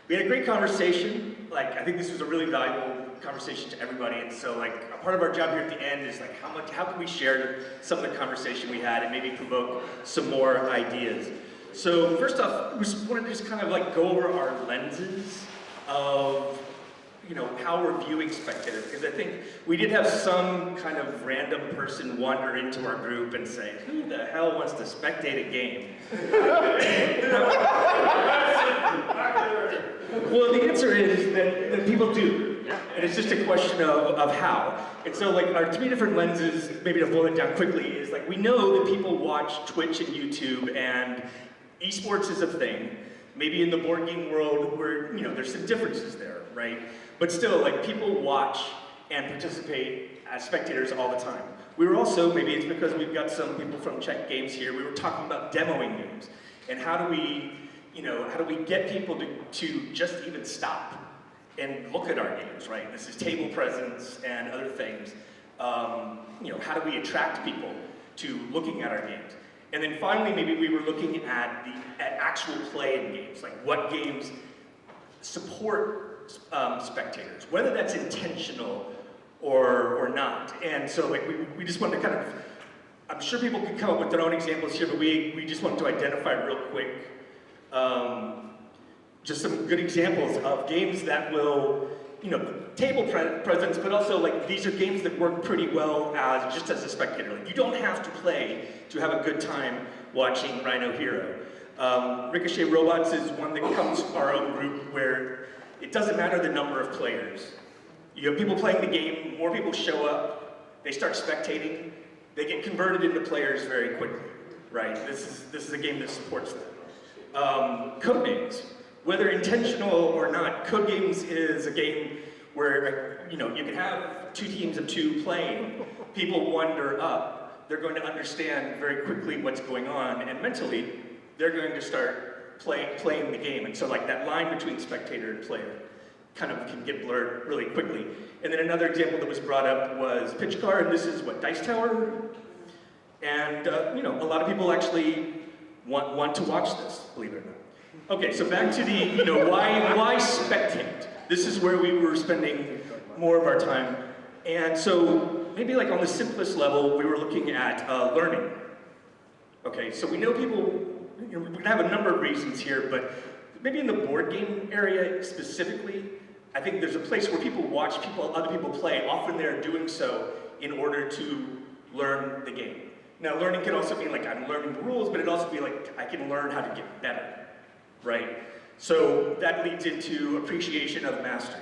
We had a great conversation. I think this was a really valuable conversation to everybody, and so a part of our job here at the end is how can we share some of the conversation we had and maybe provoke some more ideas. So first off, we just wanted to just kind of go over our lenses of how we're viewing spectators, because I think we did have some kind of random person wander into our group and say, who the hell wants to spectate a game? Well, the answer is that people do, and it's just a question of how. And so our three different lenses, maybe to boil it down quickly, is we know that people watch Twitch and YouTube, and esports is a thing. Maybe in the board game world where, there's some differences there, right? But still, people watch and participate as spectators all the time. We were also, maybe it's because we've got some people from Czech Games here, we were talking about demoing games. And how do we get people to just even stop and look at our games, right? This is table presence and other things. How do we attract people to looking at our games? And then finally, maybe we were looking at actual play in games, what games support spectators, whether that's intentional or not. And so we just wanted to kind of, I'm sure people could come up with their own examples here, but we just wanted to identify real quick just some good examples of games that will, table presence, but also like these are games that work pretty well just as a spectator. Like you don't have to play to have a good time watching Rhino Hero. Ricochet Robots is one that comes from our own group where it doesn't matter the number of players. You have people playing the game, more people show up, they start spectating, they get converted into players very quickly, right? This is a game that supports that. Codenames. Whether intentional or not, Codenames is a game where you can have two teams of two playing. People wander up. They're going to understand very quickly what's going on, and mentally, they're going to start playing the game. And so like that line between spectator and player kind of can get blurred really quickly. And then another example that was brought up was Pitch Car, and this is what, Dice Tower? And a lot of people actually want to watch this, believe it or not. Okay, so back to the, why spectate? This is where we were spending more of our time. And so maybe like on the simplest level, we were looking at learning. Okay, so we know people, we can have a number of reasons here, but maybe in the board game area specifically, I think there's a place where people watch other people play. Often they're doing so in order to learn the game. Now, learning can also mean like I'm learning the rules, but it also be like I can learn how to get better. Right? So that leads into appreciation of mastery.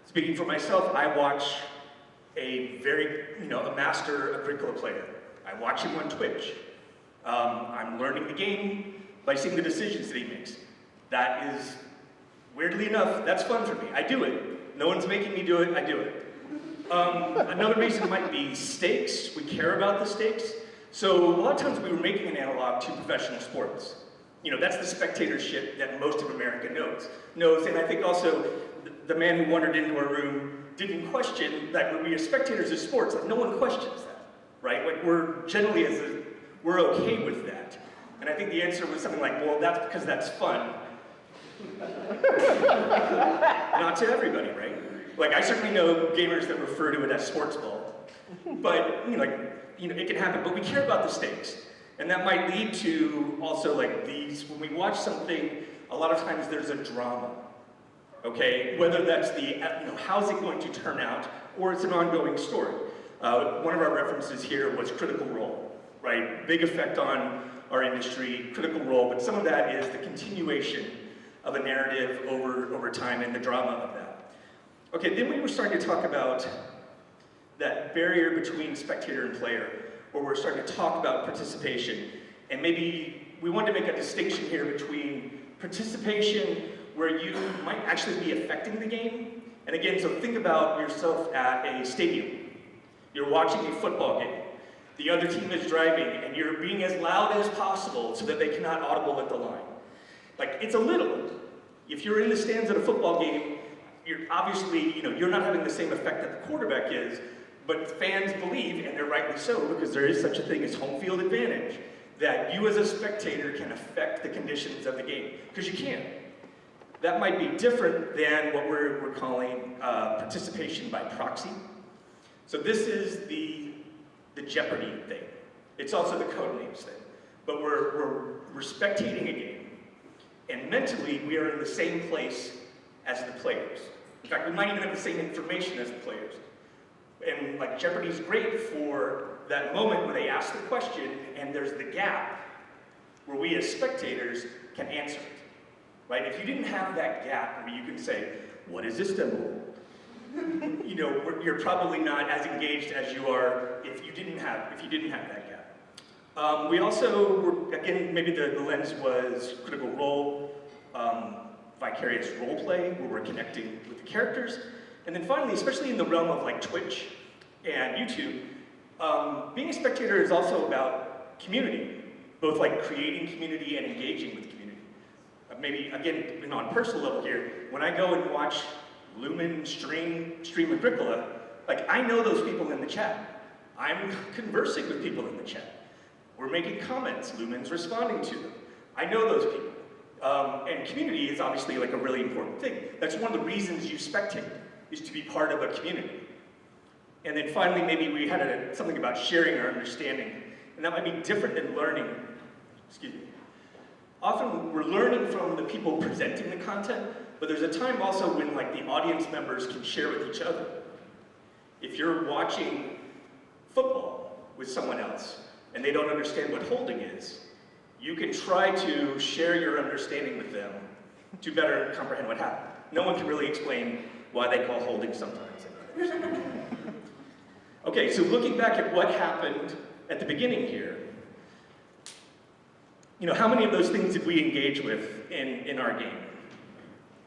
Speaking for myself, I watch a master Agricola player. I watch him on Twitch. I'm learning the game by seeing the decisions that he makes. That is, weirdly enough, that's fun for me. I do it. No one's making me do it, I do it. Another reason might be stakes. We care about the stakes. So a lot of times we were making an analog to professional sports. That's the spectatorship that most of America knows. And I think also the man who wandered into our room didn't question that when we are spectators of sports, like no one questions that, right? Like we're generally we're okay with that. And I think the answer was something like, well, that's because that's fun. Not to everybody, right? Like I certainly know gamers that refer to it as sports ball. But, it can happen, but we care about the stakes. And that might lead to also like these, when we watch something, a lot of times there's a drama, okay? Whether that's how's it going to turn out, or it's an ongoing story. One of our references here was Critical Role, right? Big effect on our industry, Critical Role, but some of that is the continuation of a narrative over time and the drama of that. Okay, then we were starting to talk about that barrier between spectator and player, where we're starting to talk about participation. And maybe we wanted to make a distinction here between participation where you might actually be affecting the game. And again, so think about yourself at a stadium. You're watching a football game. The other team is driving, and you're being as loud as possible so that they cannot audible at the line. Like, it's a little. If you're in the stands at a football game, you're obviously, you're not having the same effect that the quarterback is. But fans believe, and they're rightly so, because there is such a thing as home field advantage, that you as a spectator can affect the conditions of the game, because you can. That might be different than what we're calling participation by proxy. So this is the Jeopardy thing. It's also the Codenames thing. But we're spectating a game, and mentally we are in the same place as the players. In fact, we might even have the same information as the players. And like Jeopardy's great for that moment where they ask the question and there's the gap where we as spectators can answer it, right? If you didn't have that gap where you can say, what is this symbol? You're probably not as engaged as you are if you didn't have that gap. We also were, again, maybe the lens was Critical Role, vicarious role play, where we're connecting with the characters. And then finally, especially in the realm of like Twitch and YouTube, being a spectator is also about community, both like creating community and engaging with community. Maybe, again, on a personal level here, when I go and watch Lumen stream Agricola, like I know those people in the chat. I'm conversing with people in the chat. We're making comments, Lumen's responding to them. I know those people. And community is obviously like a really important thing. That's one of the reasons you spectate, is to be part of a community. And then finally, maybe we had something about sharing our understanding. And that might be different than learning. Excuse me. often we're learning from the people presenting the content, but there's a time also when like the audience members can share with each other. If you're watching football with someone else and they don't understand what holding is, you can try to share your understanding with them to better comprehend what happened. No one can really explain why they call holding sometimes. Okay, so looking back at what happened at the beginning here, you know, how many of those things did we engage with in our game?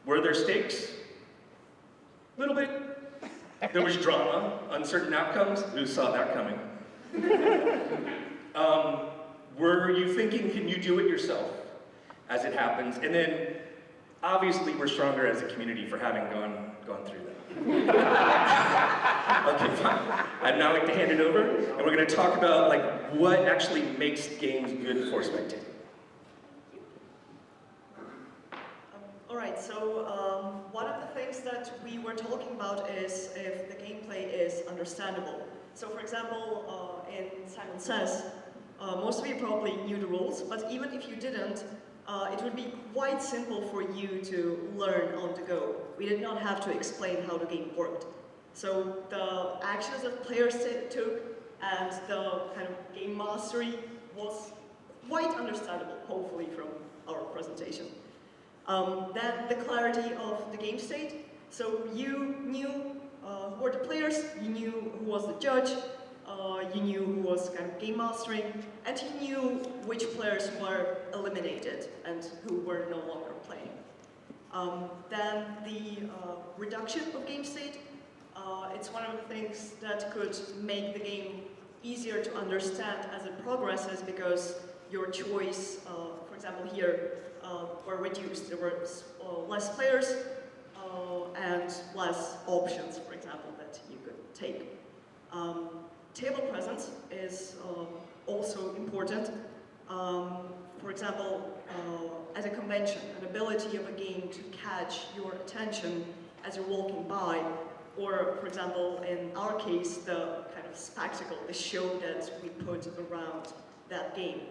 Were there stakes? A little bit. There was drama, uncertain outcomes. Who saw that coming? Were you thinking, can you do it yourself as it happens? And then, obviously, we're stronger as a community for having gone through that. Okay, fine. I'd now like to hand it over, and we're going to talk about like what actually makes games good for spectating. All right, so one of the things that we were talking about is if the gameplay is understandable. So for example, in Simon Says, most of you probably knew the rules, but even if you didn't, it would be quite simple for you to learn on the go. We did not have to explain how the game worked. So the actions that players took and the kind of game mastery was quite understandable, hopefully, from our presentation. Then the clarity of the game state. So you knew who were the players, you knew who was the judge, you knew who was kind of game mastering, and you knew which players were eliminated and who were no longer playing. Then the reduction of game state, it's one of the things that could make the game easier to understand as it progresses because your choice, for example here, were reduced. There were less players and less options, for example, that you could take. Table presence is also important. For example, at a convention, an ability of a game to catch your attention as you're walking by, or, for example, in our case, the kind of spectacle, the show that we put around that game.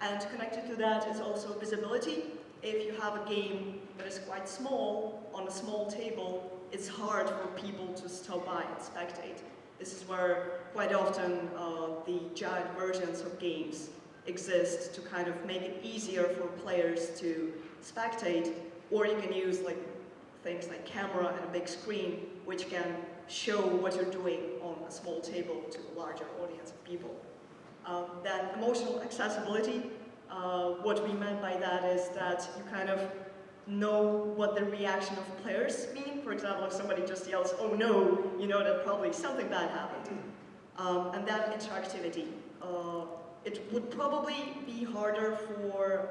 And connected to that is also visibility. If you have a game that is quite small, on a small table, it's hard for people to stop by and spectate. This is where quite often the giant versions of games exist to kind of make it easier for players to spectate, or you can use like things like camera and a big screen, which can show what you're doing on a small table to a larger audience of people. Then emotional accessibility, what we meant by that is that you kind of know what the reaction of players mean. For example, if somebody just yells, "Oh no," you know that probably something bad happened. And then interactivity. It would probably be harder for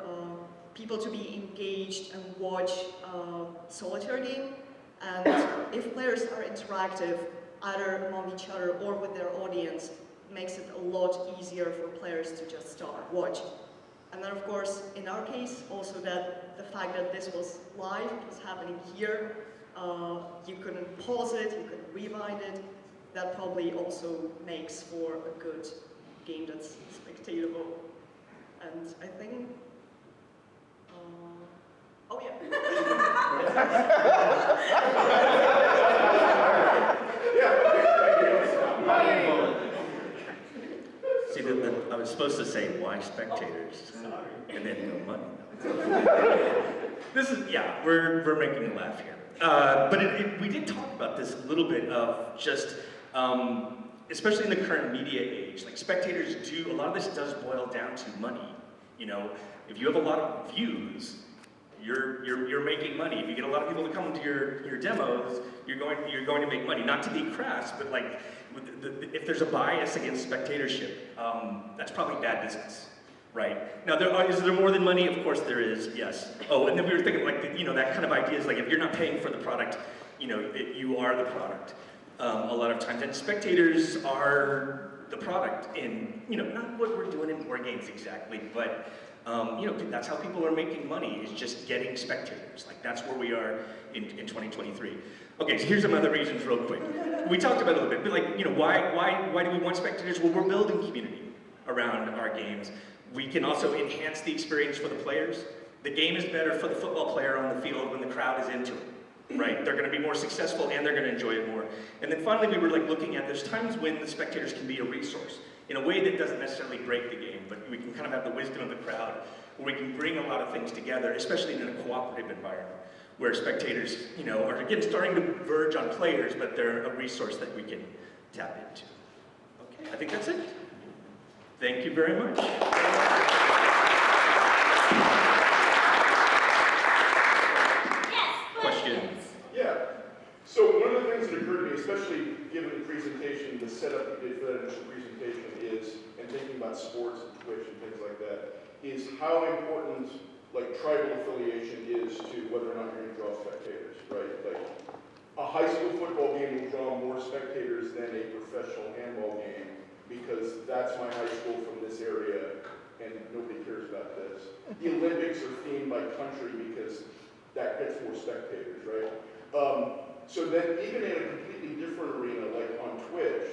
people to be engaged and watch a solitaire game. And if players are interactive, either among each other or with their audience, it makes it a lot easier for players to just stop and watch. And then, of course, in our case, also that the fact that this was live, it was happening here, you couldn't pause it, you couldn't rewind it. That probably also makes for a good game that's spectatable. And I think, oh yeah. See, I was supposed to say, why spectators? And then no money. This is, yeah, we're making a laugh here. But we did talk about this a little bit of just, especially in the current media age, like spectators do, a lot of this does boil down to money. You know, if you have a lot of views, you're making money. If you get a lot of people to come to your demos, you're going to make money. Not to be crass, but like, if there's a bias against spectatorship, that's probably bad business, right? Now, is there more than money? Of course there is, yes. Oh, and then we were thinking like, you know, that kind of idea is like, if you're not paying for the product, you know, you are the product a lot of times. And spectators are the product in, you know, not what we're doing in war games exactly, but you know, that's how people are making money, is just getting spectators. Like, that's where we are in 2023. Okay, so here's some other reasons real quick. We talked about it a little bit, but like, you know, why do we want spectators? Well, we're building community around our games. We can also enhance the experience for the players. The game is better for the football player on the field when the crowd is into it, right? They're going to be more successful and they're going to enjoy it more. And then finally, we were like looking at there's times when the spectators can be a resource in a way that doesn't necessarily break the game, but we can kind of have the wisdom of the crowd where we can bring a lot of things together, especially in a cooperative environment where spectators, you know, are again starting to verge on players, but they're a resource that we can tap into. Okay, I think that's it. Thank you very much. Questions? Yeah. So one of the things that occurred to me, especially given the presentation, the setup you did for that initial presentation is, and thinking about sports and Twitch and things like that, is how important like tribal affiliation is to whether or not you're going to draw spectators, right? Like a high school football game will draw more spectators than a professional handball game because that's my high school from this area and nobody cares about this. The Olympics are themed by country because that gets more spectators, right? So then even in a completely different arena, like on Twitch,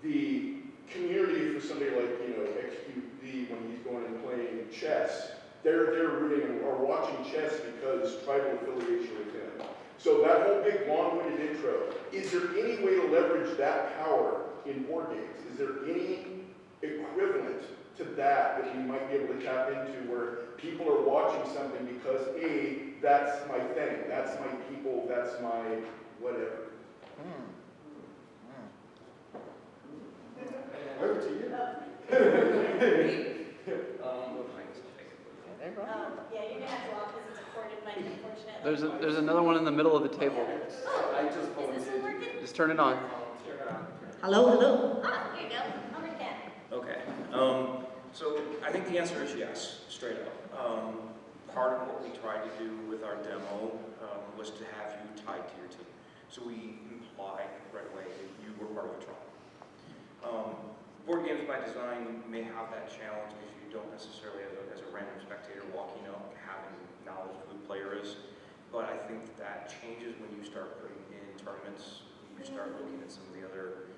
the community for somebody like, you know, XQD when he's going and playing chess, they're rooting and are watching chess because tribal affiliation with him. So that whole big long-winded intro, is there any way to leverage that power in board games? Is there any equivalent to that that you might be able to tap into where people are watching something because A, that's my thing, that's my people, that's my whatever. Over to you. Yeah, you're gonna have to walk because it's a corded mic, unfortunately. There's another one in the middle of the table. I just Is this one working? Just turn it on. Hello, hello. Ah, here you go. Over again. Okay. So I think the answer is yes, straight up. Part of what we tried to do with our demo was to have you tied to your team. So we implied right away that you were part of a tribe. Board games by design may have that challenge because you don't necessarily, as a random spectator walking up, having knowledge of who the player is. But I think that changes when you start putting in tournaments, you start looking at some of the other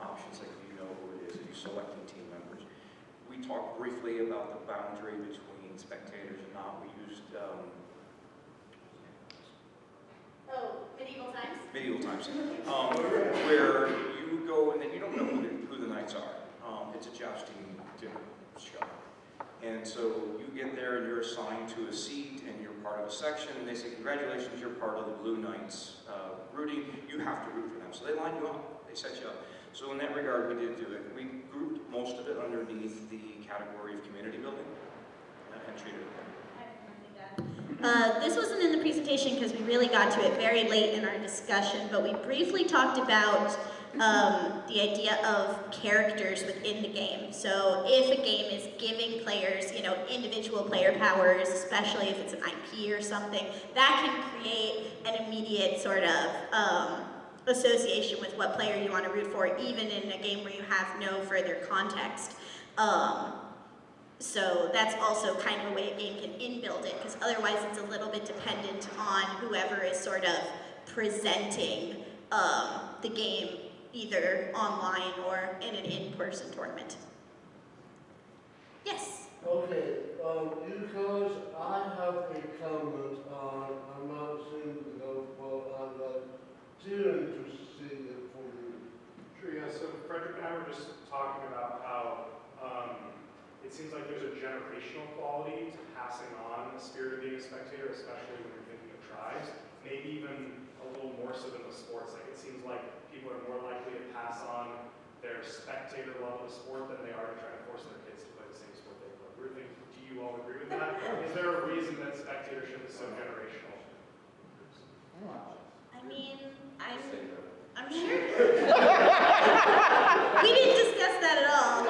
options, like you know who it is, and you're selecting team members. We talked briefly about the boundary between spectators and not. We used Medieval times? Medieval times, where you go and then you don't know who the knights are. It's a jousting dinner show. And so you get there and you're assigned to a seat and you're part of a section and they say, congratulations, you're part of the Blue Knights rooting. You have to root for them. So they line you up, they set you up. So in that regard, we did do it. We grouped most of it underneath the category of community building and treated it. This wasn't in the presentation because we really got to it very late in our discussion, but we briefly talked about the idea of characters within the game. So if a game is giving players, you know, individual player powers, especially if it's an IP or something, that can create an immediate sort of association with what player you want to root for, even in a game where you have no further context. So that's also kind of a way a game can inbuild it, because otherwise it's a little bit dependent on whoever is sort of presenting the game either online or in an in-person tournament. Yes? Okay, because I have a comment on, I'm not seeing the go well, I'm too interested in for you. Sure, yeah, so Frederick and I were just talking about how it seems like there's a generational quality to passing on the spirit of being a spectator, especially when you're thinking of tribes, maybe even a little more so than with sports. Like it seems like people are more likely to pass on their spectator love of the sport than they are to try to force their kids to play the same sport they love rooting. Do you all agree with that? Is there a reason that spectatorship is so generational? I mean, I'm sure. We didn't discuss that at all.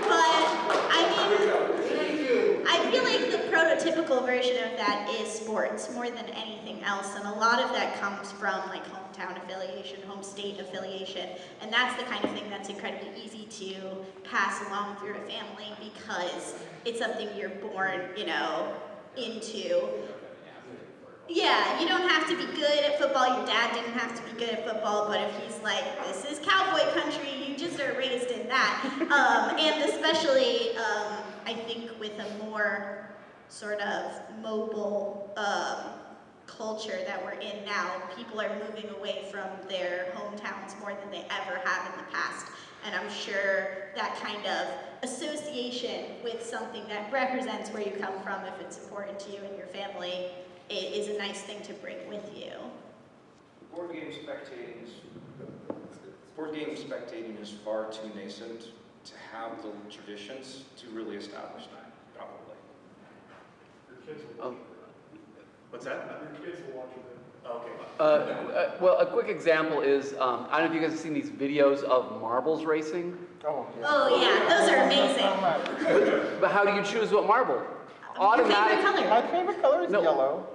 But I mean, I feel like the prototypical version of that is sports more than anything else, and a lot of that comes from like hometown affiliation, home state affiliation, and that's the kind of thing that's incredibly easy to pass along through a family because it's something you're born, you know, into. Yeah, you don't have to be good at football. Your dad didn't have to be good at football, but if he's like, this is cowboy country, you just are raised in that. And especially, I think with a more sort of mobile culture that we're in now. People are moving away from their hometowns more than they ever have in the past. And I'm sure that kind of association with something that represents where you come from, if it's important to you and your family, it is a nice thing to bring with you. Board game spectating is far too nascent to have the traditions to really establish that, probably. Your kids will watch What's that? Your kids will watch it. Okay. Well, a quick example is, I don't know if you guys have seen these videos of marbles racing. Oh yeah, those are amazing. But how do you choose what marble? Your favorite color? My favorite color is yellow.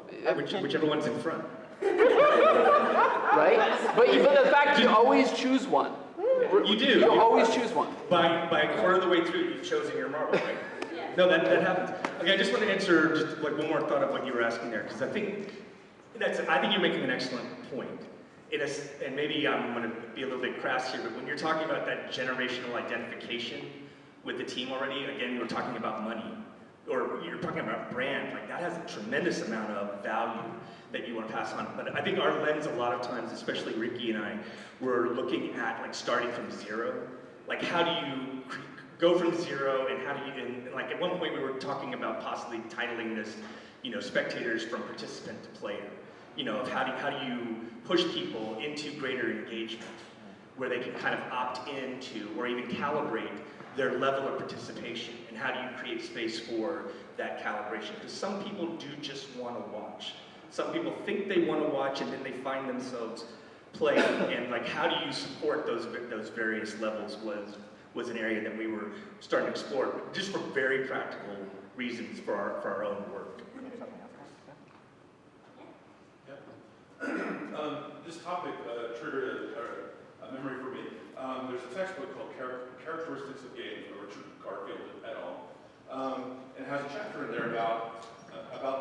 Whichever one's in front. Right? But the fact you always choose one. You do. You always choose one. By a quarter of the way through, you've chosen your marble, right? Yeah. No, that happens. Okay, I just want to answer just like one more thought of what you were asking there, because I think you're making an excellent point. And maybe I'm going to be a little bit crass here, but when you're talking about that generational identification with the team already, again, we're talking about money, or you're talking about brand, like that has a tremendous amount of value that you want to pass on. But I think our lens a lot of times, especially Ricky and I, we're looking at like starting from zero. Like how do you go from zero, and how do you, and like at one point we were talking about possibly titling this, spectators from participant to player. Of how do you push people into greater engagement, where they can kind of opt into or even calibrate their level of participation, and how do you create space for that calibration? Because some people do just want to watch. Some people think they want to watch, and then they find themselves playing. And like, how do you support those various levels was an area that we were starting to explore, just for very practical reasons for our own work. This topic triggered a memory for me. There's a textbook called Characteristics of Games by Richard Garfield et al. And it has a chapter in there about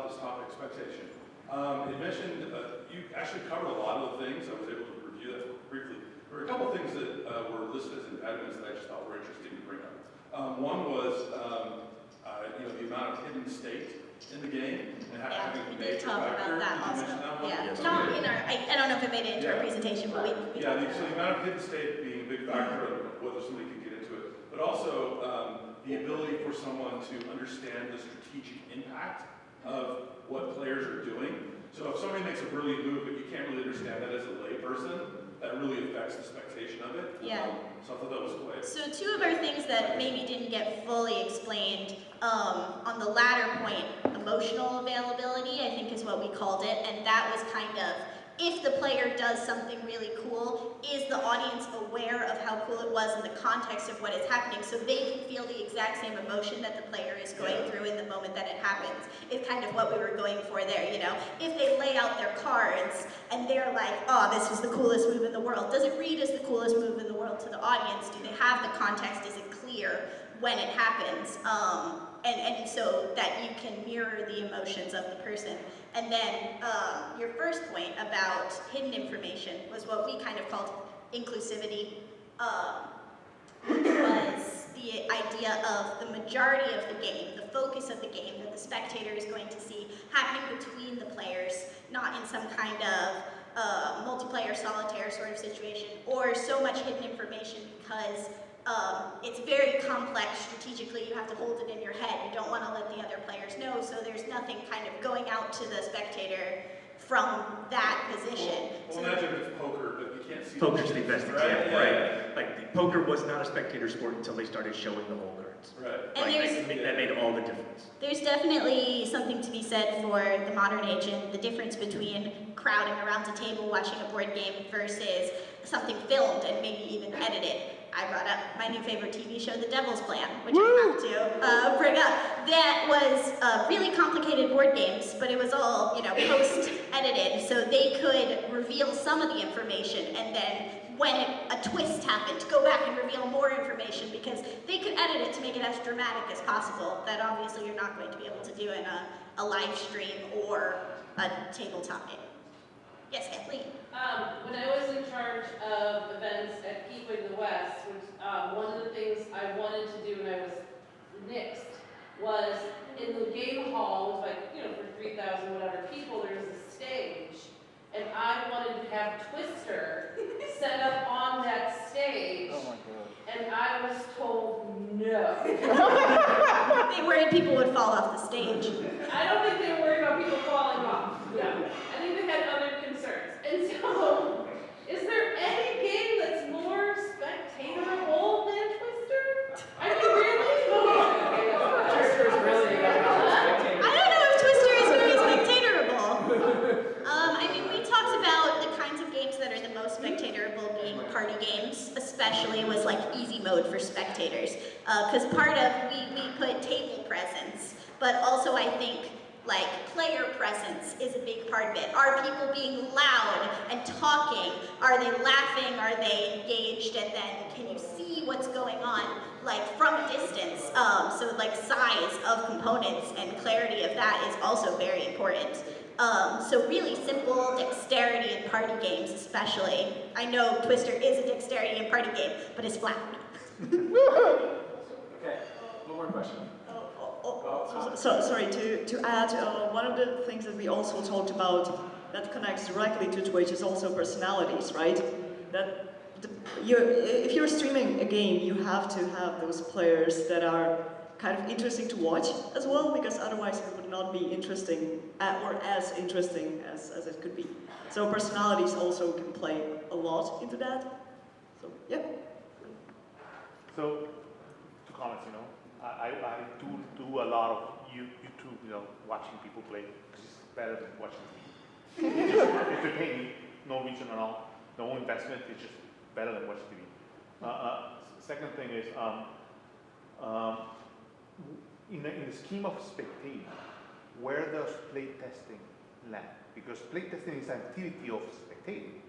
this topic, expectation. It mentioned, you actually covered a lot of the things. I was able to review that briefly. There were a couple of things that were listed as impediments that I just thought were interesting to bring up. One was the amount of hidden state in the game, and having a major factor. About that also. Yeah. Yes. Not in our, I don't know if it made it into our presentation, but we talked so about the amount of hidden state being a big factor of whether somebody can get into it, but also the ability for someone to understand the strategic impact of what players are doing. So if somebody makes a brilliant move, but you can't really understand that as a layperson, that really affects the expectation of it. Yeah. So I thought that was great. So two of our things that maybe didn't get fully explained, on the latter point, emotional availability, I think is what we called it, and that was kind of, if the player does something really cool, is the audience aware of how cool it was in the context of what is happening, so they can feel the exact same emotion that the player is going through in the moment that it happens. It's kind of what we were going for there, If they lay out their cards and they're like, oh, this was the coolest move in the world, does it read as the coolest move in the world to the audience? Do they have the context? Is it clear when it happens? And so that you can mirror the emotions of the person. And then your first point about hidden information was what we kind of called inclusivity, which was the idea of the majority of the game, the focus of the game that the spectator is going to see happening between the players, not in some kind of multiplayer solitaire sort of situation, or so much hidden information because it's very complex strategically. You have to hold it in your head. You don't want to let the other players know, so there's nothing kind of going out to the spectator from that position. Well, imagine if it's poker, but you can't see. Poker's the best example, right? Like, poker was not a spectator sport until they started showing the whole cards. Right. And that made all the difference. There's definitely something to be said for the modern age and the difference between crowding around a table watching a board game versus something filmed and maybe even edited. I brought up my new favorite TV show, The Devil's Plan, which I have to bring up. That was really complicated board games, but it was all, post-edited, so they could reveal some of the information, and then when a twist happened, go back and reveal more information, because they could edit it to make it as dramatic as possible. That obviously you're not going to be able to do in a live stream or a tabletop game. Yes, Kathleen. When I was in charge of events at Keeping the West, which, one of the things I wanted to do when I was nixed was in the game hall, it was like, you know, for 3,000 whatever people, there was a stage. And I wanted to have Twister set up on that stage. Oh my God. And I was told no. They worried people would fall off the stage. I don't think they were worried about people falling off. No. I think they had other concerns. And so, is there any game that's more spectatorable than Twister? I mean, really? Twister is really I don't know if Twister is very spectatorable. I mean, we talked about the kinds of games that are the most spectatorable being party games, especially was like easy mode for spectators. Because part of, we put table presence, but also I think like player presence is a big part of it. Are people being loud and talking? Are they laughing? Are they engaged? And then can you see what's going on like from a distance? So like size of components and clarity of that is also very important. So really simple dexterity in party games especially. I know Twister is a dexterity in party game, but it's flat. Okay, one more question. Sorry, to add, one of the things that we also talked about that connects directly to Twitch is also personalities, right? That if you're streaming a game, you have to have those players that are kind of interesting to watch as well, because otherwise it would not be interesting or as interesting as it could be. So personalities also can play a lot into that. So, yeah. So, two comments, you know. I do a lot of YouTube, you know, watching people play. It's better than watching TV. It's just entertaining, no reason at all, no investment. It's just better than watching TV. Second thing is, in the scheme of spectating, where does playtesting land? Because playtesting is an activity of spectating.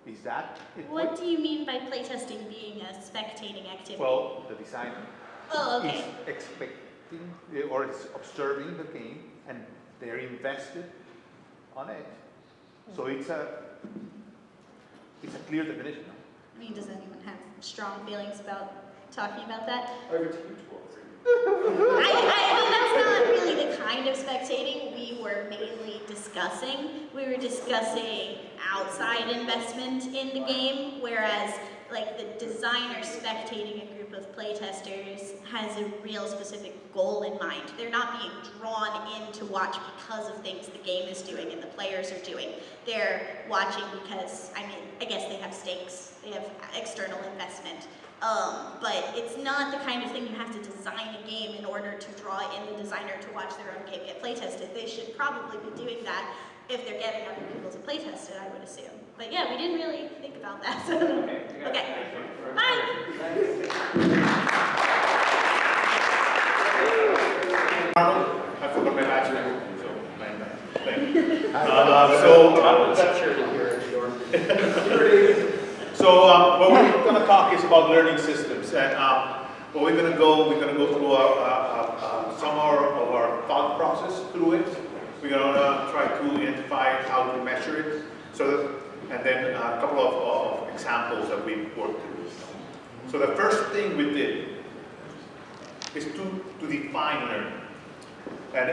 Is that it? What do you mean by playtesting being a spectating activity? Well, the designer okay. is expecting or is observing the game, and they're invested on it. So it's a clear definition. I mean, does anyone have strong feelings about talking about that? Over to you, I mean, that's not really the kind of spectating we were mainly discussing. We were discussing outside investment in the game, whereas like the designer spectating a group of playtesters has a real specific goal in mind. They're not being drawn in to watch because of things the game is doing and the players are doing. They're watching because, I mean, I guess they have stakes, they have external investment. But it's not the kind of thing you have to design a game in order to draw in the designer to watch their own game get playtested. They should probably be doing that if they're getting other people to playtest it, I would assume. But yeah, we didn't really think about that. So. Okay. Bye. I forgot my last name. So what we're going to talk is about learning systems, and what we're going to go through some of our thought process through it. We're going to try to identify how to measure it, and then a couple of examples that we've worked through. So the first thing we did is to define learning. And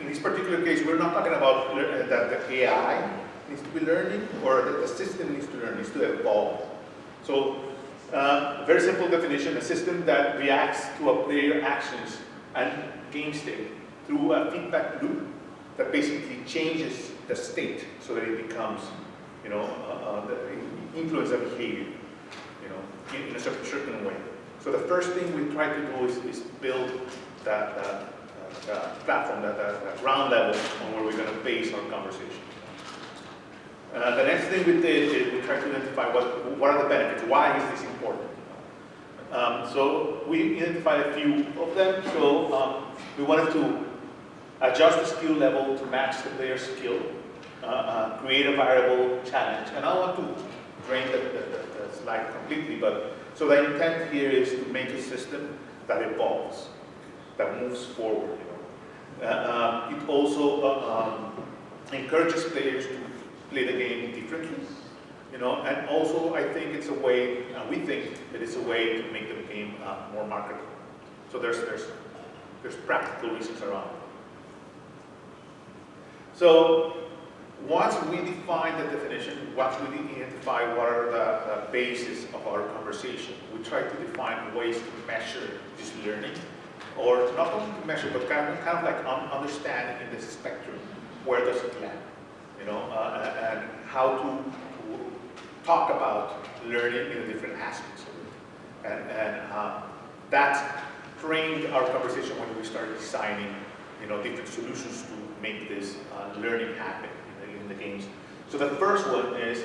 in this particular case, we're not talking about that the AI needs to be learning or that the system needs to learn, needs to evolve. So, very simple definition, a system that reacts to a player actions and game state through a feedback loop that basically changes the state so that it becomes, you know, influence the behavior, you know, in a certain way. So the first thing we try to do is build that platform, that ground level on where we're going to base our conversation. The next thing we did is we tried to identify what are the benefits, why is this important? So we identified a few of them. So we wanted to adjust the skill level to match the player's skill, create a variable challenge. And I don't want to drain the slide completely, but so the intent here is to make a system that evolves, that moves forward. You know. It also encourages players to play the game differently, you know, and also I think it's a way, we think that it's a way to make the game more marketable. So there's There's practical reasons around it. So once we define the definition, once we identify what are the basis of our conversation, we try to define ways to measure this learning, or not only to measure, but kind of like understand in this spectrum, where does it land, you know, and how to talk about learning in the different aspects of it. And that framed our conversation when we started designing, you know, different solutions to make this learning happen in the games. So the first one is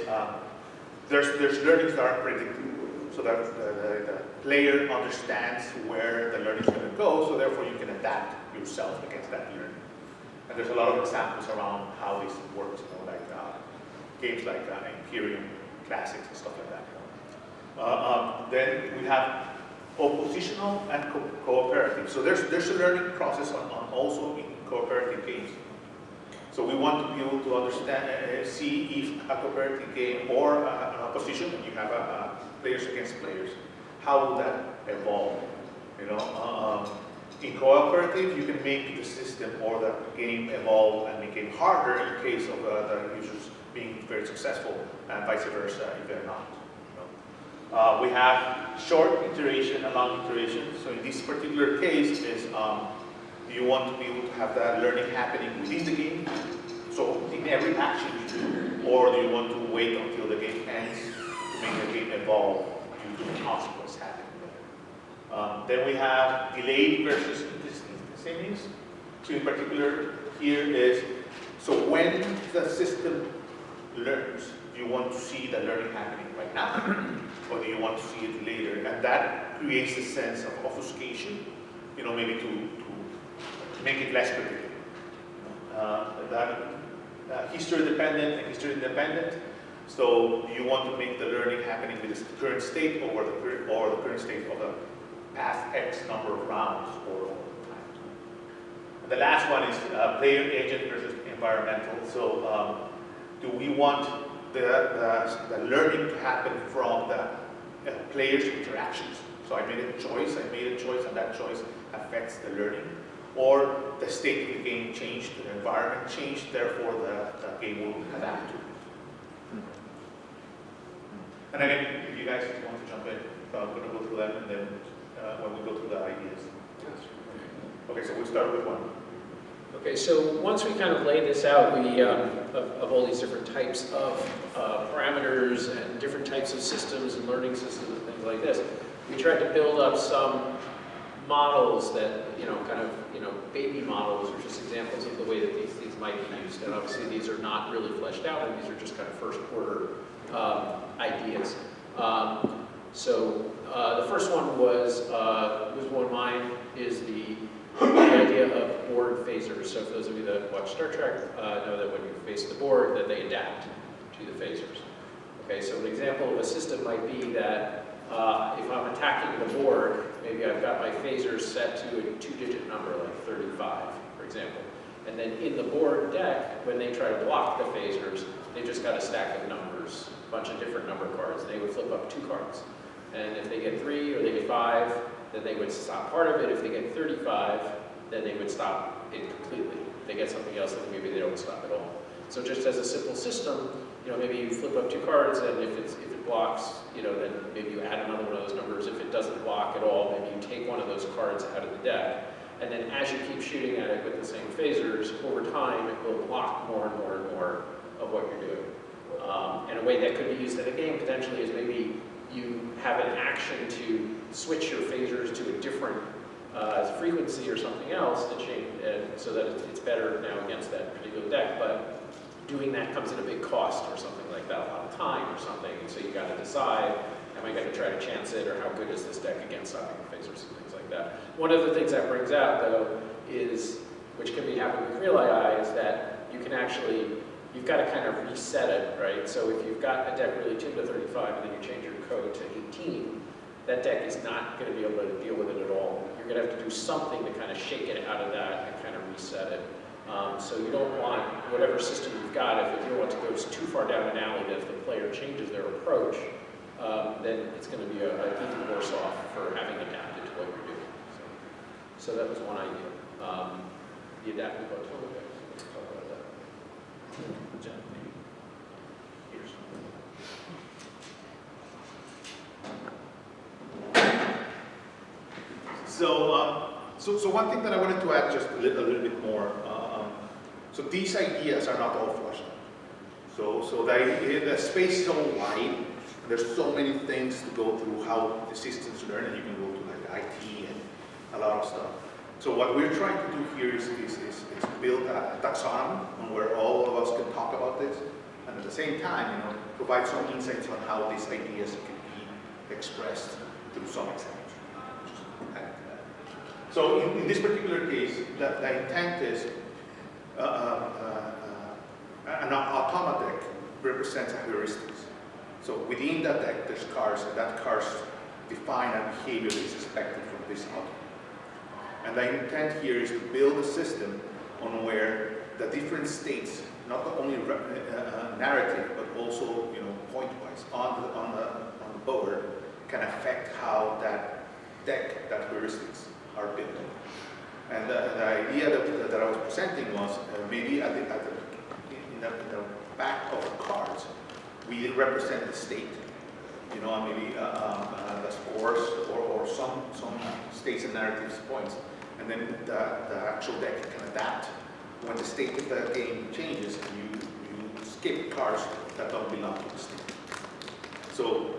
there's learnings that are predictable, so that the player understands where the learning is going to go, so therefore you can adapt yourself against that learning. And there's a lot of examples around how this works, you know, like games like Imperium Classics and stuff like that. Then we have oppositional and cooperative. So there's a learning process on also in cooperative games. So we want to be able to understand, see if a cooperative game or an opposition, when you have players against players, how will that evolve? You know, in cooperative, you can make the system or the game evolve and make it harder in case of the users being very successful, and vice versa if they're not. You know? We have short iteration and long iteration. So in this particular case is, do you want to be able to have that learning happening within the game? So in every action you do, or do you want to wait until the game ends to make the game evolve due to the consequence happening? Then we have delayed versus instantaneous. So in particular here is, so when the system learns, do you want to see the learning happening right now? Or do you want to see it later? And that creates a sense of obfuscation, you know, maybe to make it less predictable. History dependent and history independent. So do you want to make the learning happening with the current state or the current state of the past X number of rounds or time? And the last one is player agent versus environmental. So do we want the learning to happen from the players' interactions? So I made a choice, and that choice affects the learning. Or the state of the game changed, the environment changed, therefore the game will adapt to it. And again, if you guys want to jump in, I'm going to go through them, and then when we go through the ideas. Okay, so we'll start with one. Okay, so once we kind of lay this out, we of all these different types of parameters and different types of systems and learning systems and things like this, we tried to build up some models that, you know, kind of, you know, baby models or just examples of the way that these things might be used. And obviously these are not really fleshed out, and these are just kind of first order ideas. So the first one was one of mine, is the idea of board phasers. So for those of you that watch Star Trek, know that when you face the board, that they adapt to the phasers. Okay, so an example of a system might be that if I'm attacking the board, maybe I've got my phasers set to a 2-digit number, like 35, for example. And then in the board deck, when they try to block the phasers, they just got a stack of numbers, a bunch of different number cards. They would flip up 2 cards. And if they get 3 or they get 5, then they would stop part of it. If they get 35, then they would stop it completely. If they get something else, then maybe they don't stop at all. So just as a simple system, you know, maybe you flip up 2 cards, and if it blocks, you know, then maybe you add another one of those numbers. If it doesn't block at all, maybe you take one of those cards out of the deck. And then as you keep shooting at it with the same phasers, over time it will block more and more and more of what you're doing. And a way that could be used in a game potentially is maybe you have an action to switch your phasers to a different frequency or something else to change, so that it's better now against that particular deck. But doing that comes at a big cost or something like that, a lot of time or something. And so you got to decide, am I going to try to chance it, or how good is this deck against stopping the phasers and things like that. One of the things that brings out, though, is, which can be happening with Real AI, is that you can actually, you've got to kind of reset it, right? So if you've got a deck really tuned to 35 and then you change your code to 18, that deck is not going to be able to deal with it at all. You're going to have to do something to kind of shake it out of that and kind of reset it. So you don't want, whatever system you've got, if you don't want to go too far down an alley, that if the player changes their approach, then it's going to be even worse off for having adapted to what you're doing. So that was one idea. The adaptive automa deck. Let's talk about that. John, maybe. Here's So one thing that I wanted to add just a little bit more. So these ideas are not all flushed out. So the space is so wide. There's so many things to go through how the systems learn, and you can go to like IT and a lot of stuff. So what we're trying to do here is build a taxonomy on where all of us can talk about this, and at the same time, provide some insights on how these ideas can be expressed through some examples. So in this particular case, the intent is an automata deck represents a heuristics. So within that deck, there's cards, and that cards define a behavior that is expected from this outcome. And the intent here is to build a system on where the different states, not only narrative, but also point-wise on the board, can affect how that deck, that heuristics, are built. And the idea that I was presenting was maybe in the back of the cards, we represent the state. Maybe the scores or some states and narratives points, and then the actual deck can adapt when the state of the game changes. You skip cards that don't belong to the state. So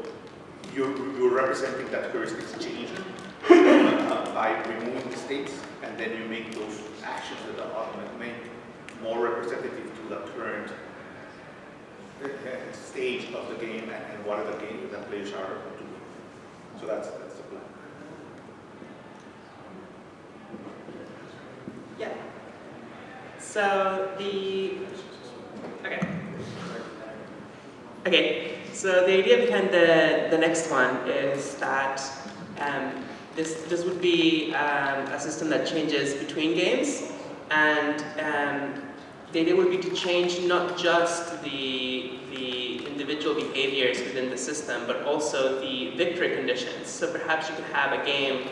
you're representing that heuristics changing by removing the states, and then you make those actions that are automatic more representative to the current stage of the game and what the players are doing. So that's the plan. Yeah. So okay. So the idea behind the next one is that this would be a system that changes between games, and the idea would be to change not just the individual behaviors within the system, but also the victory conditions. So perhaps you could have a game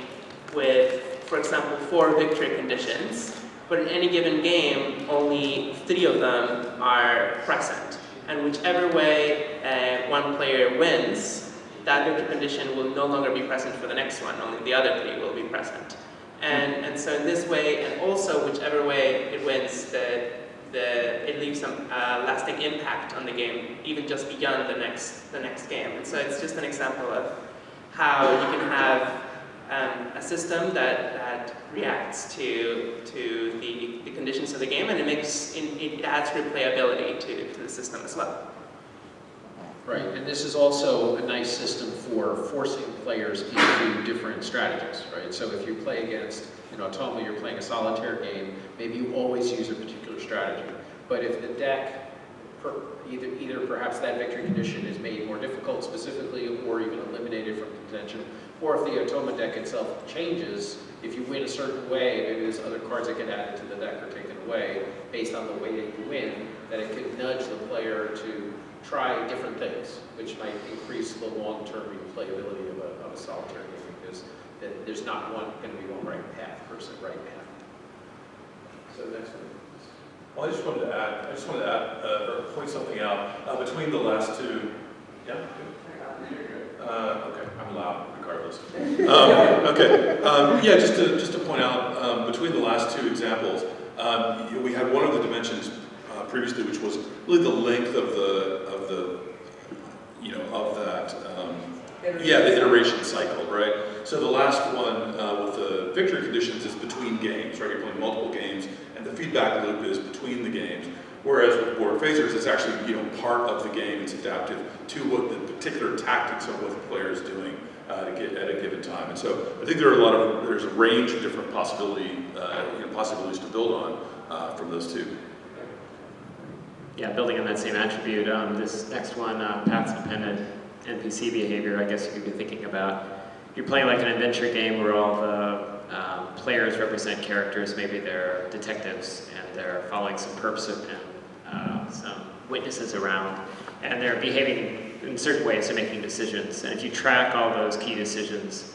with, for example, 4 victory conditions, but in any given game, only 3 of them are present. And whichever way one player wins, that victory condition will no longer be present for the next one, only the other 3 will be present. And so in this way, and also whichever way it wins, it leaves some lasting impact on the game, even just beyond the next game. And so it's just an example of how you can have a system that reacts to the conditions of the game, and it adds replayability to the system as well. Right, and this is also a nice system for forcing players into different strategies, right? So if you play against, Automa, you're playing a solitaire game, maybe you always use a particular strategy. But if the deck, either perhaps that victory condition is made more difficult specifically, or even eliminated from contention, or if the Automa deck itself changes, if you win a certain way, maybe there's other cards that get added to the deck or taken away based on the way that you win, that it could nudge the player to try different things, which might increase the long-term replayability of a solitaire game, because there's not going to be one right path, right path. So next one. Well, I just wanted to add, or point something out between the last two. Yeah. Okay, I'm loud regardless. Okay. Yeah, just to point out between the last two examples, we had one of the dimensions previously, which was really the length of the iteration cycle, right? So the last one with the victory conditions is between games, right? You're playing multiple games, and the feedback loop is between the games. Whereas with board phasers, it's actually part of the game. It's adaptive to what the particular tactics of what the player is doing at a given time. And so I think there's a range of different possibilities to build on from those two. Yeah, building on that same attribute, this next one, path-dependent NPC behavior, I guess you could be thinking about. You're playing like an adventure game where all the players represent characters, maybe they're detectives, and they're following some perps and some witnesses around, and they're behaving in certain ways and making decisions. And if you track all those key decisions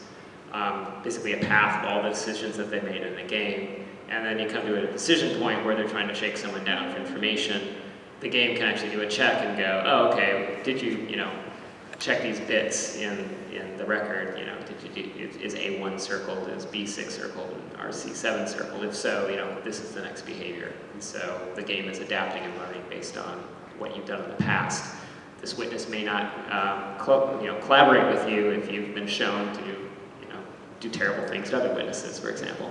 basically a path of all the decisions that they made in the game. And then you come to a decision point where they're trying to shake someone down for information. The game can actually do a check and go, oh, okay, did you, check these bits in the record, is A1 circled, is B6 circled, and RC7 circled? If so, this is the next behavior. And so the game is adapting and learning based on what you've done in the past. This witness may not collaborate with you if you've been shown to do terrible things to other witnesses, for example.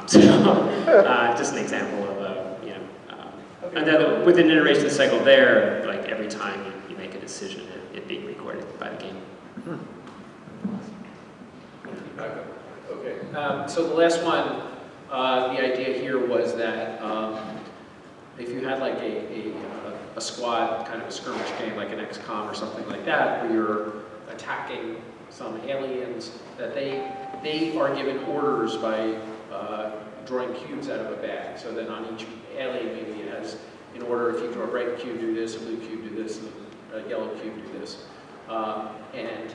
Just an example of and then with an iteration cycle there, like every time you make a decision, it being recorded by the game. Okay. So the last one, the idea here was that if you had like a squad, kind of a skirmish game, like an XCOM or something like that, where you're attacking some aliens, that they are given orders by drawing cubes out of a bag. So then on each alien, maybe it has, in order, if you draw a red cube, do this, a blue cube, do this, and a yellow cube, do this. And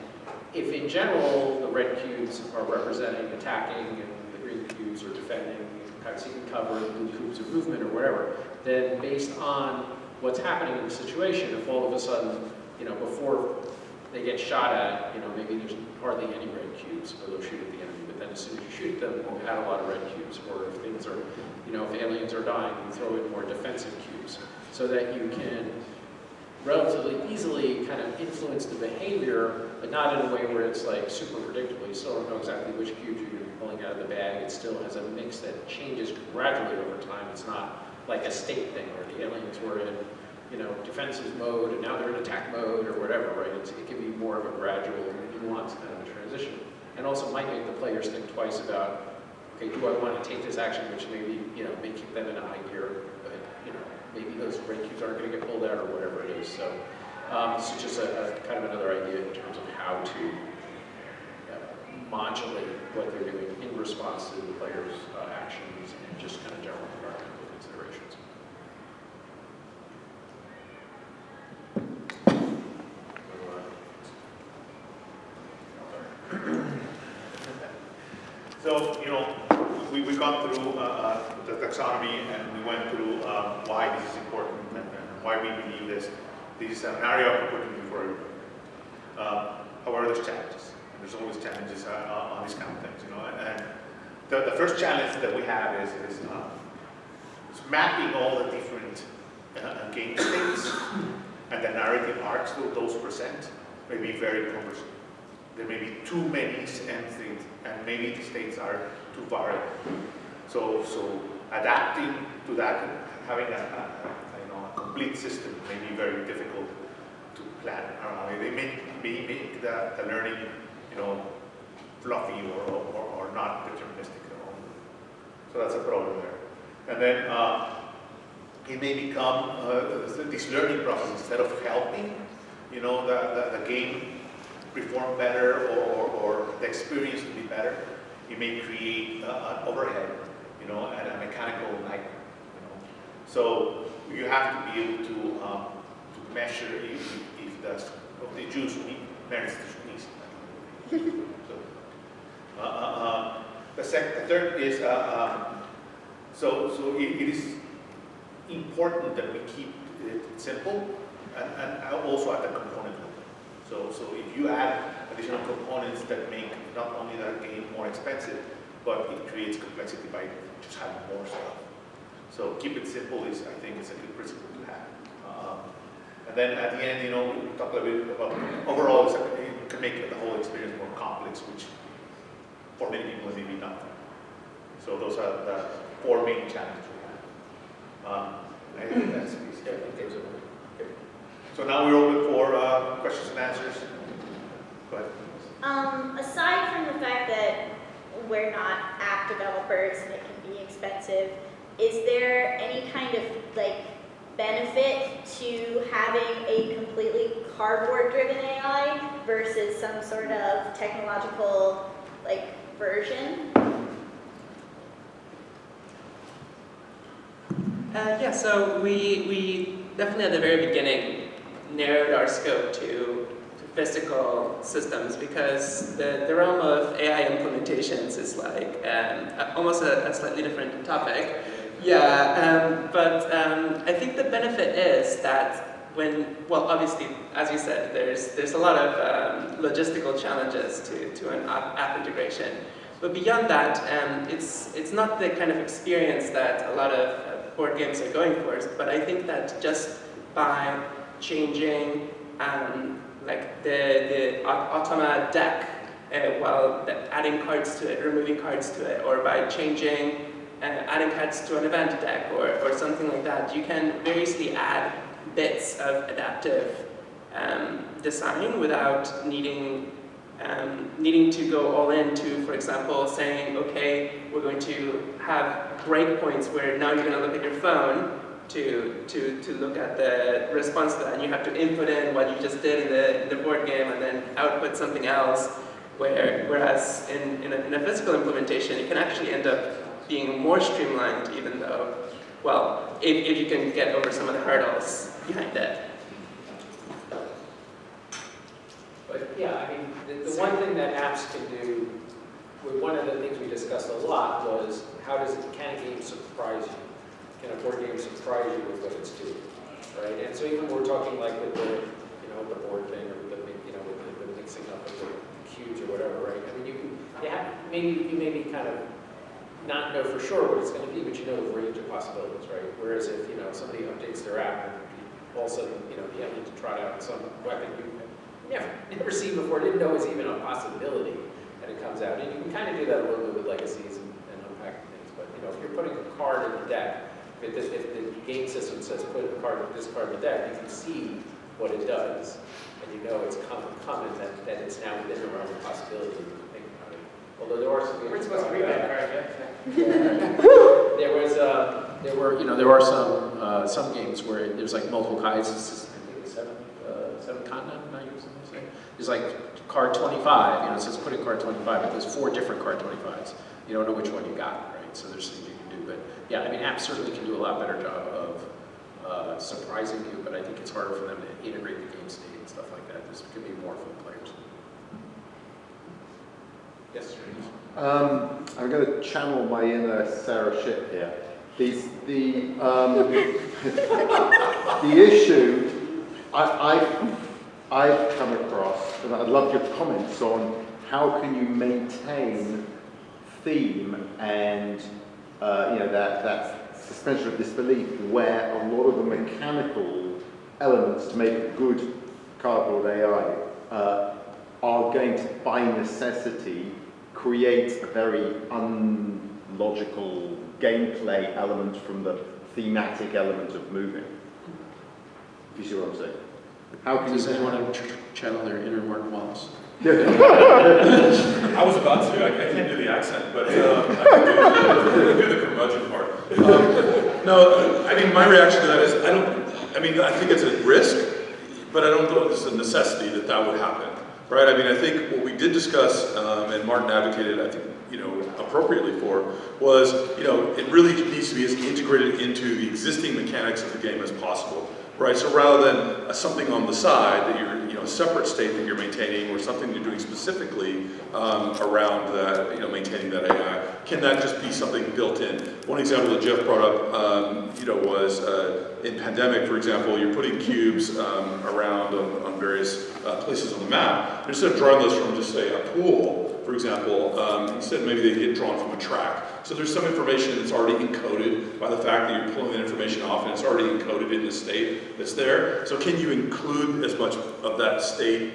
if in general, the red cubes are representing attacking, and the green cubes are defending, kind of seeking cover, and the blue cubes are movement or whatever, then based on what's happening in the situation, if all of a sudden, before they get shot at, maybe there's hardly any red cubes, or they'll shoot at the enemy. But then as soon as you shoot them, you add a lot of red cubes. Or if things are, if aliens are dying, you throw in more defensive cubes, so that you can relatively easily kind of influence the behavior, but not in a way where it's like super predictable. You still don't know exactly which cubes you're going to be pulling out of the bag. It still has a mix that changes gradually over time. It's not like a state thing where the aliens were in defensive mode, and now they're in attack mode, or whatever, right? It can be more of a gradual, nuanced kind of a transition. And also might make the players think twice about, okay, do I want to take this action, which maybe, may keep them in a high gear, but, maybe those red cubes aren't going to get pulled out, or whatever it is. So this is just a kind of another idea in terms of how to modulate what they're doing in response to the players' actions, and just kind of general environmental considerations. So, we've gone through the taxonomy, and we went through why this is important and why we believe this. This is an area of opportunity for everyone. However, there's challenges. There's always challenges on these kind of things, And the first challenge that we have is mapping all the different game states and the narrative arcs that those present may be very cumbersome. There may be too many end states, and maybe the states are too variable. So adapting to that, having a complete system may be very difficult to plan around. They may make the learning, fluffy or not deterministic at all. So that's a problem there. And then it may become this learning process, instead of helping, the game perform better or the experience to be better, you may create an overhead, and a mechanical nightmare. So you have to be able to measure if the juice merits the squeeze. The third is so it is important that we keep it simple and also at the component level. So if you add additional components that make not only that game more expensive, but it creates complexity by just having more stuff. So keep it simple is, I think, is a good principle to have. And then at the end, we talk a little bit about overall, it can make the whole experience more complex, which for many people may be not. So those are the four main challenges we have. I think that's easy. Okay. So now we're open for questions and answers. Go ahead. Aside from the fact that we're not app developers and it can be expensive, is there any kind of benefit to having a completely cardboard-driven AI versus some sort of technological version? Yeah, so we definitely at the very beginning narrowed our scope to physical systems, because the realm of AI implementations is like almost a slightly different topic. Yeah, but I think the benefit is that well, obviously, as you said, there's a lot of logistical challenges to an app integration. But beyond that, it's not the kind of experience that a lot of board games are going for. But I think that just by changing like the automa deck, while adding cards to it, removing cards to it, or by changing adding cards to an event deck or something like that, you can very easily add bits of adaptive design without needing to go all into, for example, saying, okay, we're going to have breakpoints where now you're going to look at your phone to look at the response to that, and you have to input in what you just did in the board game and then output something else, whereas in a physical implementation, it can actually end up being more streamlined, even though, well, if you can get over some of the hurdles behind it. But yeah, I mean, the one thing that apps can do, one of the things we discussed a lot was can a game surprise you? Can a board game surprise you with what it's doing, right? And so even we're talking like with the board thing, or with the mixing up of the cubes or whatever, right? I mean, you maybe kind of not know for sure what it's going to be, but you know the range of possibilities, right? Whereas if somebody updates their app and all of a sudden you need to try out some weapon you never seen before, didn't know was even a possibility, and it comes out. And you can kind of do that a little bit with legacies and unpacking things. But if you're putting a card in the deck, if the game system says put this card in the deck, you can see what it does, and you know it's coming that it's now within the realm of possibility. Although there are some games. We're supposed to read that card, there are some games where there's like multiple cards. I think it's seven continent. There's like card 25. It says put in card 25, but there's 4 different card 25s. You don't know which one you got, right? So there's things you can do. But yeah, I mean, apps certainly can do a lot better job of surprising you. But I think it's harder for them to integrate the game state and stuff like that. This could be more for the players. Yes, sir. I'm going to channel my inner Sarah Ship here. The issue I've come across, and I'd love your comments on how can you maintain theme and that suspension of disbelief where a lot of the mechanical elements to make a good cardboard AI are going to, by necessity, create a very unlogical gameplay element from the thematic element of moving. If you see what I'm saying. How can Does anyone channel their inner Mark Wallace? I was about to. I can't do the accent, but I can do the curmudgeon part. No, I mean, my reaction to that is I think it's a risk, but I don't know if it's a necessity that would happen. Right? I mean, I think what we did discuss, and Martin advocated, I think, appropriately for, was, it really needs to be as integrated into the existing mechanics of the game as possible. Right? So rather than something on the side that you're, a separate state that you're maintaining, or something you're doing specifically around that, maintaining that AI, can that just be something built in? One example that Jeff brought up, was in Pandemic, for example, you're putting cubes around on various places on the map. Instead of drawing those from just say a pool, for example, instead maybe they get drawn from a track. So there's some information that's already encoded by the fact that you're pulling that information off, and it's already encoded in the state that's there. So can you include as much of that state,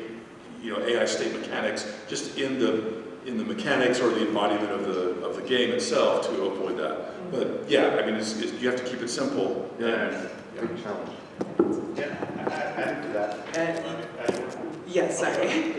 AI state mechanics, just in the mechanics or the embodiment of the game itself to avoid that? But yeah, I mean, you have to keep it simple. Yeah, big challenge. Yeah, add to that. Yes, sorry.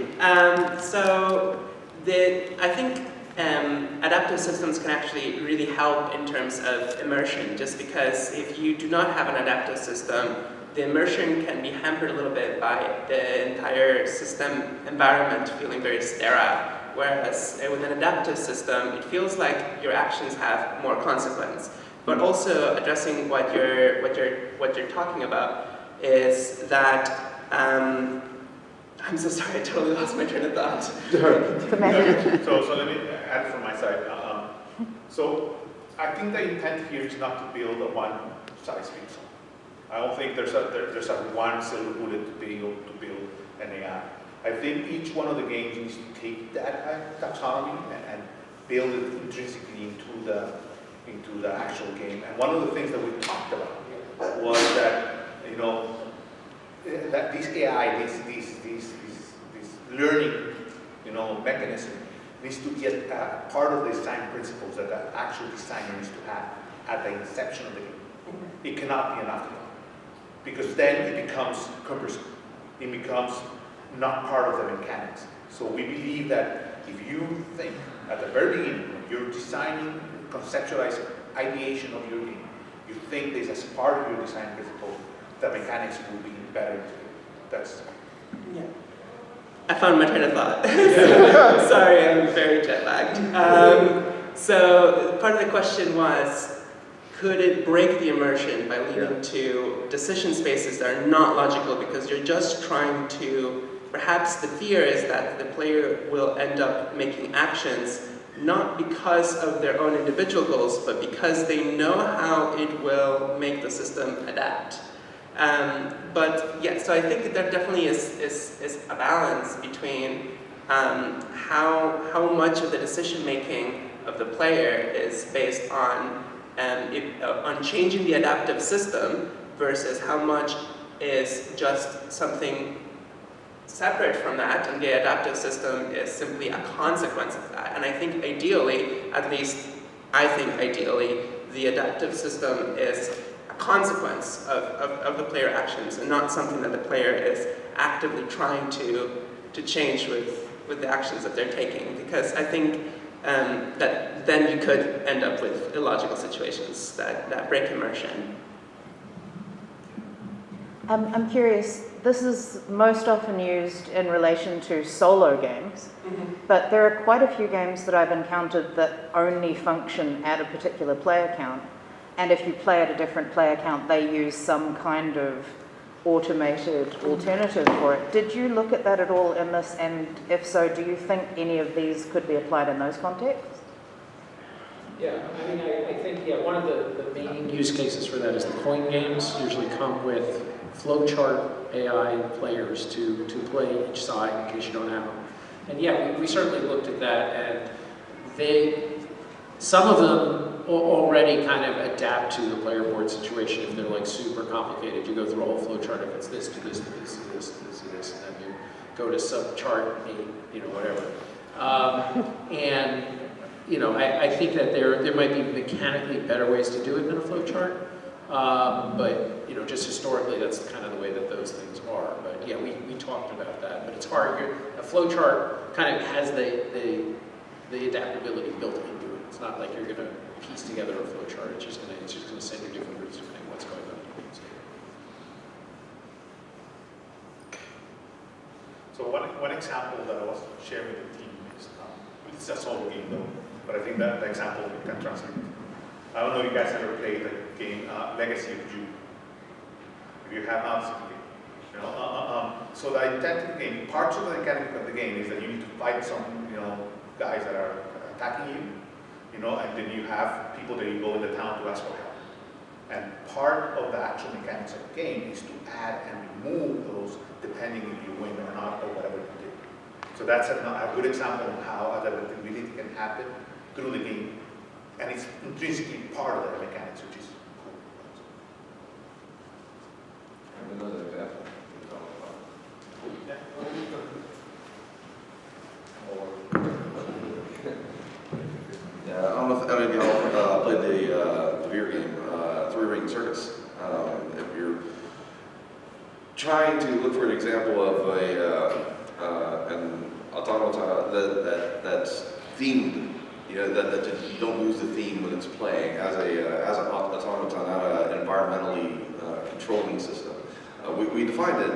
So I think adaptive systems can actually really help in terms of immersion, just because if you do not have an adaptive system, the immersion can be hampered a little bit by the entire system environment feeling very sterile. Whereas with an adaptive system, it feels like your actions have more consequence. But also addressing what you're talking about is that I'm so sorry, I totally lost my train of thought. So let me add from my side. So I think the intent here is not to build a one-size-fits-all. I don't think there's a one silver bullet to be able to build an AI. I think each one of the games needs to take that taxonomy and build it intrinsically into the actual game. And one of the things that we talked about was that, you know, that this AI, this learning, you know, mechanism needs to get part of the design principles that the actual designer needs to have at the inception of the game. It cannot be an afterthought, because then it becomes cumbersome. It becomes not part of the mechanics. So we believe that if you think at the very beginning, when you're designing, conceptualizing ideation of your game, you think this as part of your design principle, the mechanics will be better. That's. Yeah. I found my train of thought. Sorry, I'm very jet lagged. So part of the question was, could it break the immersion by leading to decision spaces that are not logical because you're just trying to, perhaps the fear is that the player will end up making actions not because of their own individual goals, but because they know how it will make the system adapt. But yeah, so I think that there definitely is a balance between how much of the decision making of the player is based on changing the adaptive system versus how much is just something separate from that, and the adaptive system is simply a consequence of that. And I think ideally, at least I think ideally, the adaptive system is a consequence of the player actions and not something that the player is actively trying to change with the actions that they're taking. Because I think that then you could end up with illogical situations that break immersion. I'm curious, this is most often used in relation to solo games, but there are quite a few games that I've encountered that only function at a particular player count, and if you play at a different player count, they use some kind of automated alternative for it. Did you look at that at all in this, and if so, do you think any of these could be applied in those contexts? Yeah, I mean, I think, yeah, one of the main use cases for that is the coin games usually come with flowchart AI players to play each side in case you don't have them. And yeah, we certainly looked at that, and some of them already kind of adapt to the player board situation if they're like super complicated. You go through a whole flowchart, if it's this to this to this to this to this to this, and then you go to subchart 8, you know, whatever. And you know, I think that there might be mechanically better ways to do it than a flowchart. But, you know, just historically, that's kind of the way that those things are. But yeah, we talked about that. But it's hard. A flowchart kind of has the adaptability built into it. It's not like you're going to piece together a flowchart. It's just going to send you different routes depending on what's going on. So one example that I was sharing with the team is, it's a solo game though, but I think that the example can translate. I don't know if you guys ever played the game Legacy of June. If you have not, you know, so the intent of the game, parts of the mechanic of the game is that you need to fight some, you know, guys that are attacking you, you know, and then you have people that you go in the town to ask for help. And part of the actual mechanics of the game is to add and remove those depending if you win or not or whatever you do. So that's a good example of how adaptability can happen through the game. And it's intrinsically part of the mechanics, which is cool. Another example. Yeah, I don't know if any of y'all played the beer game, Three Ring Circus. If you're trying to look for an example of an automaton that's themed, you know, that you don't lose the theme when it's playing as an automaton, not an environmentally controlling system. We defined it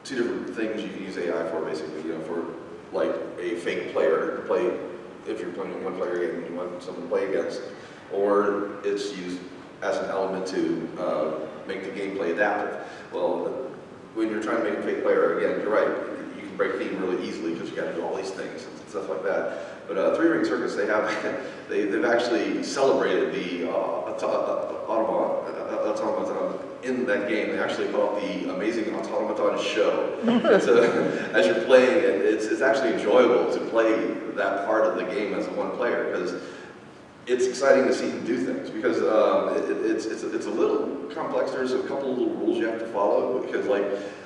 two different things you can use AI for, basically. You know, for like a fake player to play if you're playing a one-player game and you want someone to play against, or it's used as an element to make the gameplay adaptive. Well, when you're trying to make a fake player, again, you're right, you can break theme really easily because you got to do all these things and stuff like that. But Three Ring Circus, they've actually celebrated the automaton in that game. They actually call it the Amazing Automaton Show. It's as you're playing it, it's actually enjoyable to play that part of the game as a one player because it's exciting to see him do things because it's a little complex. There's a couple of little rules you have to follow because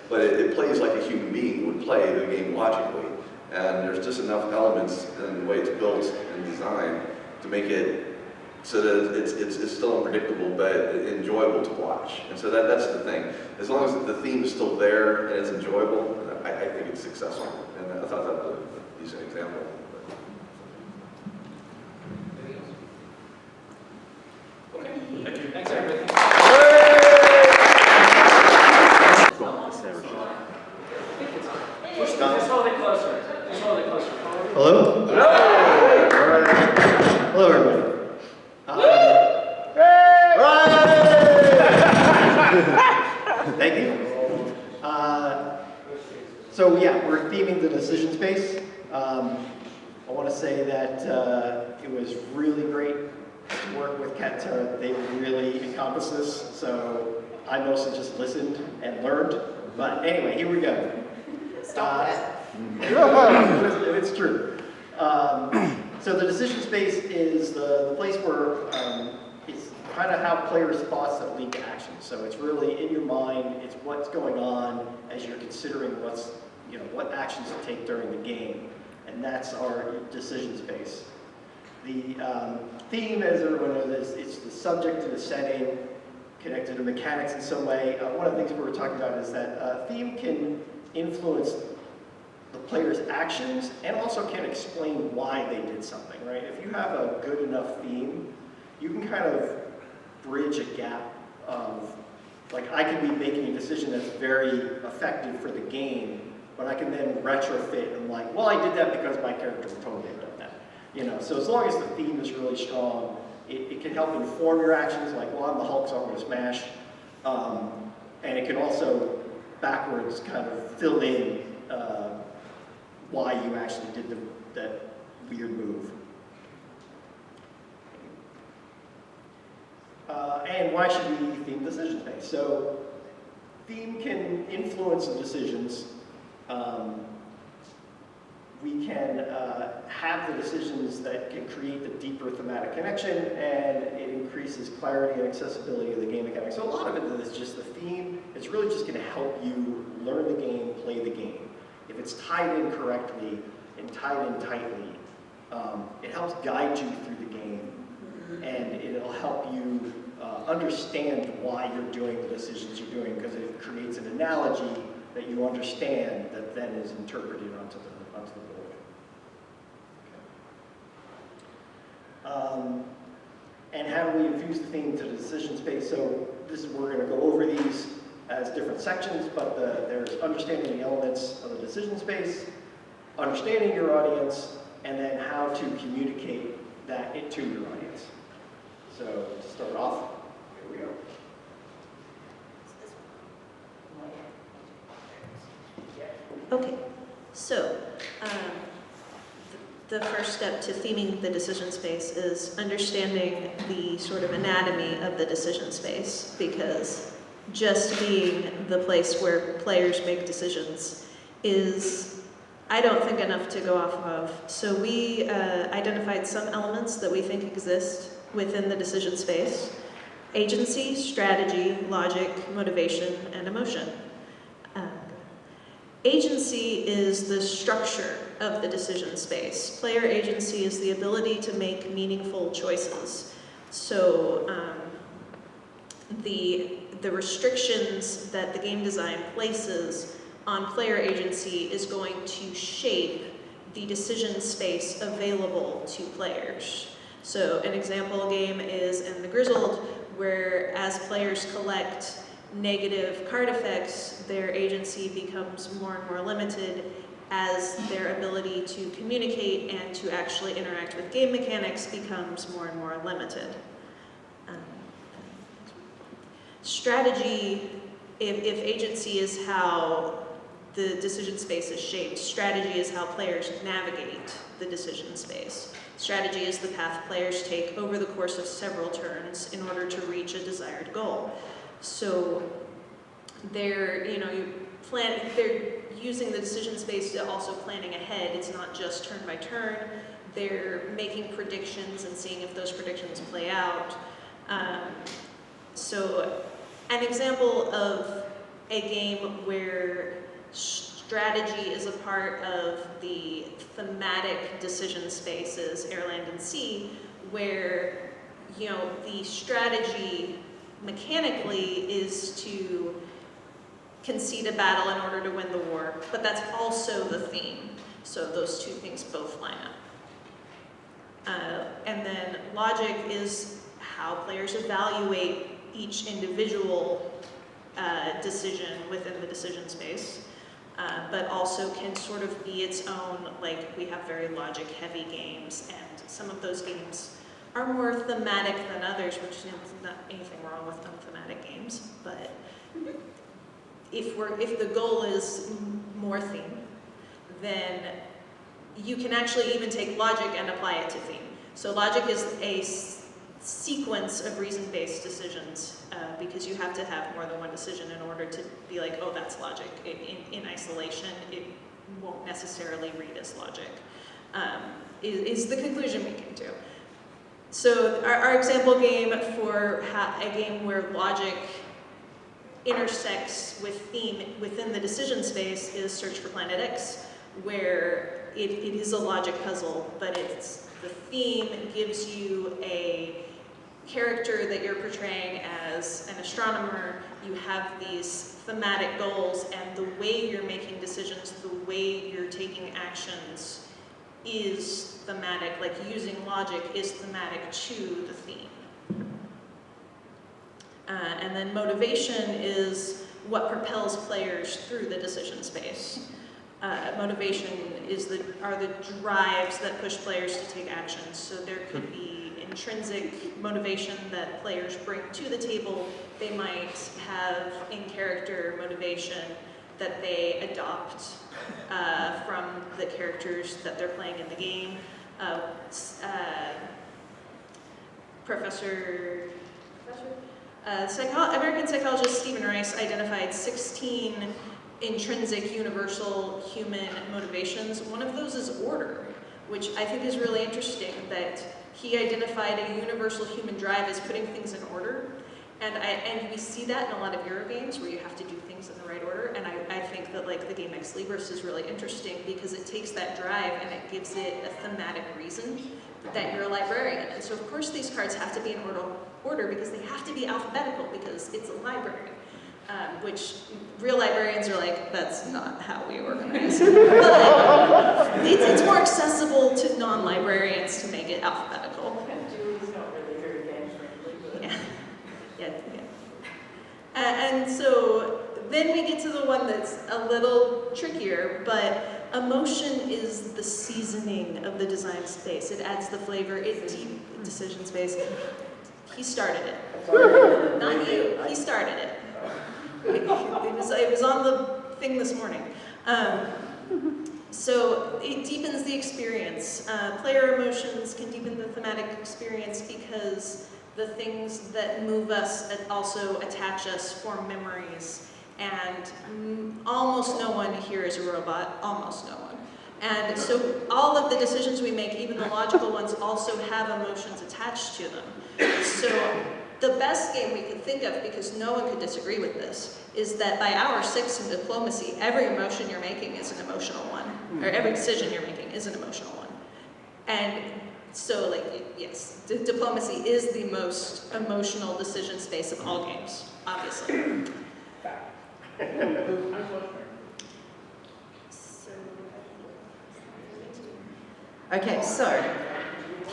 but it plays like a human being would play the game logically. And there's just enough elements in the way it's built and designed to make it so that it's still unpredictable but enjoyable to watch. And so that's the thing. As long as the theme is still there and it's enjoyable, I think it's successful. And I thought that was a decent example. Okay, thank you. Thanks, everybody. Just hold it closer. Just hold it closer. Hello? Hello! Hello, everybody. Thank you. So yeah, we're theming the decision space. I want to say that it was really great to work with Kat and Tara. They really encompassed this. So I mostly just listened and learned. But anyway, here we go. Stop that. It's true. So the decision space is the place where it's kind of how players' thoughts that lead to action. So it's really in your mind. It's what's going on as you're considering what actions to take during the game, and that's our decision space. The theme, as everyone knows, it's the subject to the setting, connected to mechanics in some way. One of the things we were talking about is that theme can influence the player's actions and also can explain why they did something, right? If you have a good enough theme, you can kind of bridge a gap of, I could be making a decision that's very effective for the game, but I can then retrofit and well, I did that because my character would totally have done that. So as long as the theme is really strong, it can help inform your actions, well, I'm the Hulk, so I'm going to smash. And it can also backwards kind of fill in why you actually did that weird move. And why should we theme decision space? So theme can influence the decisions. We can have the decisions that can create the deeper thematic connection, and it increases clarity and accessibility of the game mechanics. So a lot of it is just the theme. It's really just going to help you learn the game, play the game. If it's tied in correctly and tied in tightly, it helps guide you through the game, and it'll help you understand why you're doing the decisions you're doing, because it creates an analogy that you understand that then is interpreted onto the board. And how do we infuse the theme to the decision space? So we're going to go over these as different sections, but there's understanding the elements of the decision space, understanding your audience, and then how to communicate that to your audience. So to start off, here we go. Okay, so the first step to theming the decision space is understanding the sort of anatomy of the decision space, because just being the place where players make decisions is, I don't think, enough to go off of. So we identified some elements that we think exist within the decision space: agency, strategy, logic, motivation, and emotion. Agency is the structure of the decision space. Player agency is the ability to make meaningful choices. So the restrictions that the game design places on player agency is going to shape the decision space available to players. So an example game is in the Grizzled, where as players collect negative card effects, their agency becomes more and more limited as their ability to communicate and to actually interact with game mechanics becomes more and more limited. Strategy if agency is how the decision space is shaped, strategy is how players navigate the decision space. Strategy is the path players take over the course of several turns in order to reach a desired goal. So they're using the decision space to also planning ahead. It's not just turn by turn. They're making predictions and seeing if those predictions play out. So an example of a game where strategy is a part of the thematic decision space is Air, Land, and Sea, where the strategy mechanically is to concede a battle in order to win the war, but that's also the theme. So those two things both line up. And then logic is how players evaluate each individual decision within the decision space, but also can sort of be its own, like we have very logic-heavy games, and some of those games are more thematic than others, which is not anything wrong with unthematic games, but if the goal is more theme, then you can actually even take logic and apply it to theme. So logic is a sequence of reason-based decisions because you have to have more than one decision in order to be like, oh, that's logic. In isolation, it won't necessarily read as logic, is the conclusion we came to. So our example game for a game where logic intersects with theme within the decision space is Search for Planet X, where it is a logic puzzle, but the theme gives you a character that you're portraying as an astronomer. You have these thematic goals, and the way you're making decisions, the way you're taking actions is thematic, like using logic is thematic to the theme. And then motivation is what propels players through the decision space. Motivation are the drives that push players to take actions. So there could be intrinsic motivation that players bring to the table. They might have in-character motivation that they adopt from the characters that they're playing in the game. American psychologist Stephen Rice identified 16 intrinsic universal human motivations. One of those is order, which I think is really interesting, that he identified a universal human drive as putting things in order. And we see that in a lot of Euro games where you have to do things in the right order. And I think that like the game Ex Libris is really interesting because it takes that drive and it gives it a thematic reason that you're a librarian. And so of course these cards have to be in order because they have to be alphabetical because it's a library. Which real librarians are like, that's not how we organize. But it's more accessible to non-librarians to make it alphabetical. Julie's not really very game-friendly. Yeah. And so then we get to the one that's a little trickier, but emotion is the seasoning of the design space. It adds the flavor, it's deep decision space. He started it. Not you, he started it. It was on the thing this morning. So it deepens the experience. Player emotions can deepen the thematic experience because the things that move us also attach us, form memories. And almost no one here is a robot, almost no one. And so all of the decisions we make, even the logical ones, also have emotions attached to them. So the best game we could think of, because no one could disagree with this, is that by hour 6 in diplomacy, every emotion you're making is an emotional one. Or every decision you're making is an emotional one. And so, yes, diplomacy is the most emotional decision space of all games, obviously. Okay, so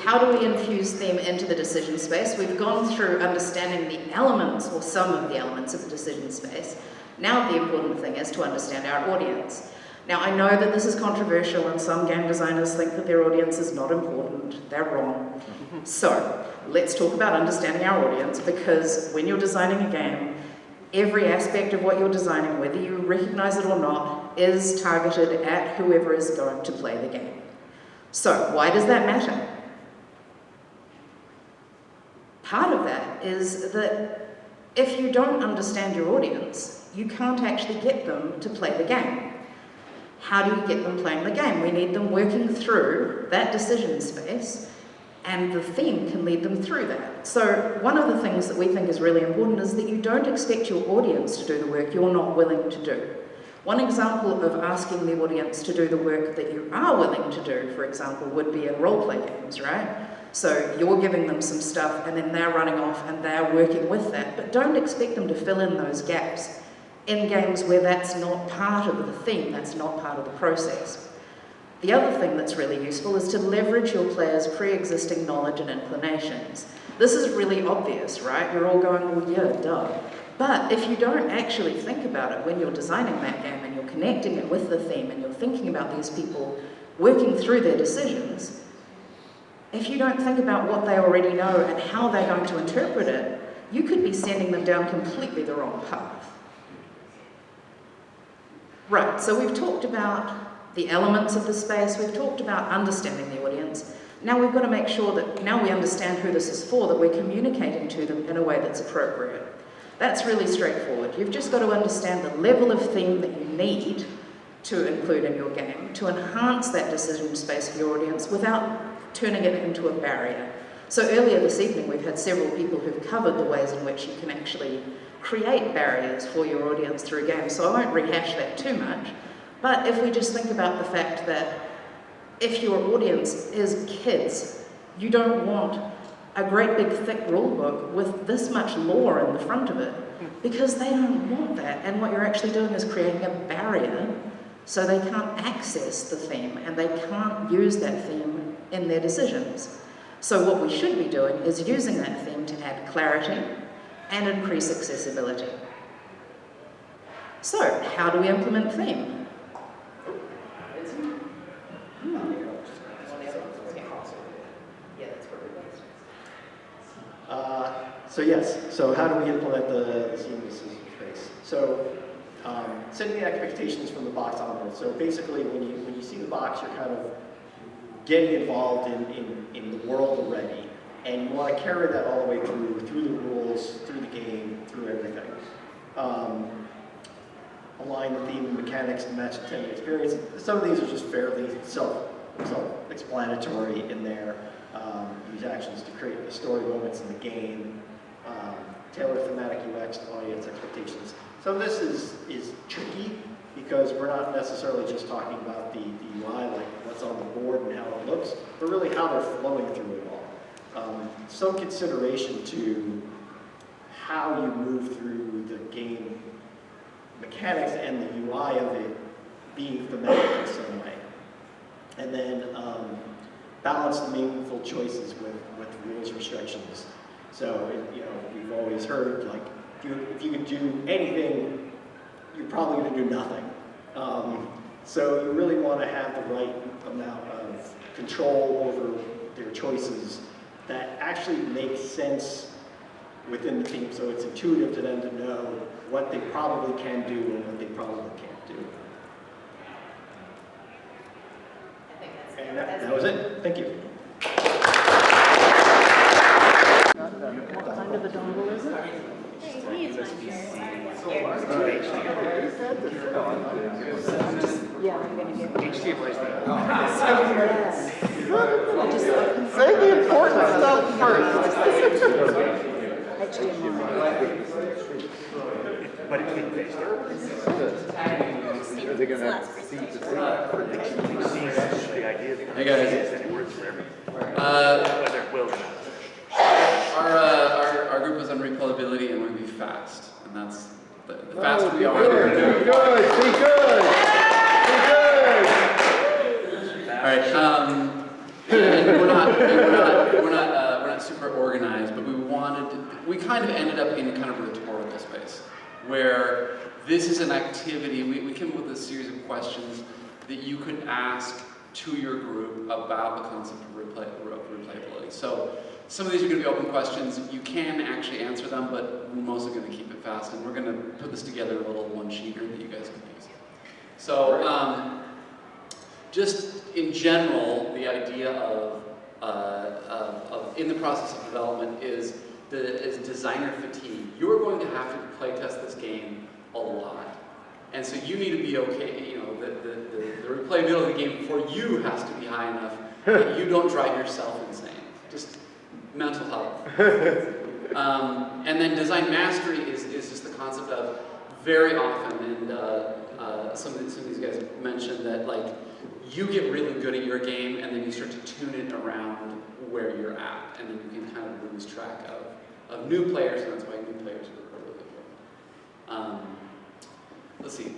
how do we infuse theme into the decision space? We've gone through understanding the elements, or some of the elements of the decision space. Now the important thing is to understand our audience. Now I know that this is controversial and some game designers think that their audience is not important. They're wrong. So let's talk about understanding our audience, because when you're designing a game, Every aspect of what you're designing, whether you recognize it or not, is targeted at whoever is going to play the game. So, why does that matter? Part of that is that if you don't understand your audience, you can't actually get them to play the game. How do you get them playing the game? We need them working through that decision space, and the theme can lead them through that. So one of the things that we think is really important is that you don't expect your audience to do the work you're not willing to do. One example of asking the audience to do the work that you are willing to do, for example, would be in role-play games, right? So you're giving them some stuff and then they're running off and they're working with that, but don't expect them to fill in those gaps in games where that's not part of the theme, that's not part of the process. The other thing that's really useful is to leverage your players' pre-existing knowledge and inclinations. This is really obvious, right? You're all going, well, yeah, duh. But if you don't actually think about it when you're designing that game and you're connecting it with the theme and you're thinking about these people working through their decisions, if you don't think about what they already know and how they're going to interpret it, you could be sending them down completely the wrong path. Right, so we've talked about the elements of the space, we've talked about understanding the audience. Now we've got to make sure that now we understand who this is for, that we're communicating to them in a way that's appropriate. That's really straightforward. You've just got to understand the level of theme that you need to include in your game to enhance that decision space for your audience without turning it into a barrier. So earlier this evening we've had several people who've covered the ways in which you can actually create barriers for your audience through games, so I won't rehash that too much. But if we just think about the fact that if your audience is kids, you don't want a great big thick rule book with this much lore in the front of it, because they don't want that, and what you're actually doing is creating a barrier so they can't access the theme and they can't use that theme in their decisions. So what we should be doing is using that theme to add clarity and increase accessibility. So, how do we implement theme? So yes, so how do we implement the theme decision space? So setting the expectations from the box onward. So basically when you see the box, you're kind of getting involved in the world already, and you want to carry that all the way through the rules, through the game, through everything. Align the theme and mechanics to match the intended experience. Some of these are just fairly self-explanatory in there. Use actions to create the story moments in the game. Tailor thematic UX to audience expectations. Some of this is tricky because we're not necessarily just talking about the UI, like what's on the board and how it looks, but really how they're flowing through it all. Some consideration to how you move through the game mechanics and the UI of it being thematic in some way. And then balance the meaningful choices with rules restrictions. So, we've always heard, like, if you could do anything, you're probably going to do nothing. So you really want to have the right amount of control over their choices that actually make sense within the team, so it's intuitive to them to know what they probably can do and what they probably can't do. And that was it. Thank you. What kind of a dongle is it? Yeah, I'm going to get Say the important stuff first. But it's being faced. Are they going to see the thing? The idea Hey guys. that it works for everyone. Our group is on replayability and we're going to be fast. And that's the faster we are. Be good. Be good. Alright, we're not super organized, but we kind of ended up in kind of a rhetorical space where this is an activity, we came up with a series of questions that you could ask to your group about the concept of replayability. So some of these are going to be open questions. You can actually answer them, but we're mostly going to keep it fast, and we're going to put this together in a little one-sheeter that you guys can use. So, just in general, the idea of in the process of development is designer fatigue. You're going to have to play test this game a lot, and so you need to be okay. You know, the replayability of the game for you has to be high enough that you don't drive yourself insane. Just mental health. And then design mastery is just the concept of very often, and some of these guys mentioned that like you get really good at your game and then you start to tune it around where you're at, and then you can kind of lose track of new players, and that's why new players are really important. Let's see.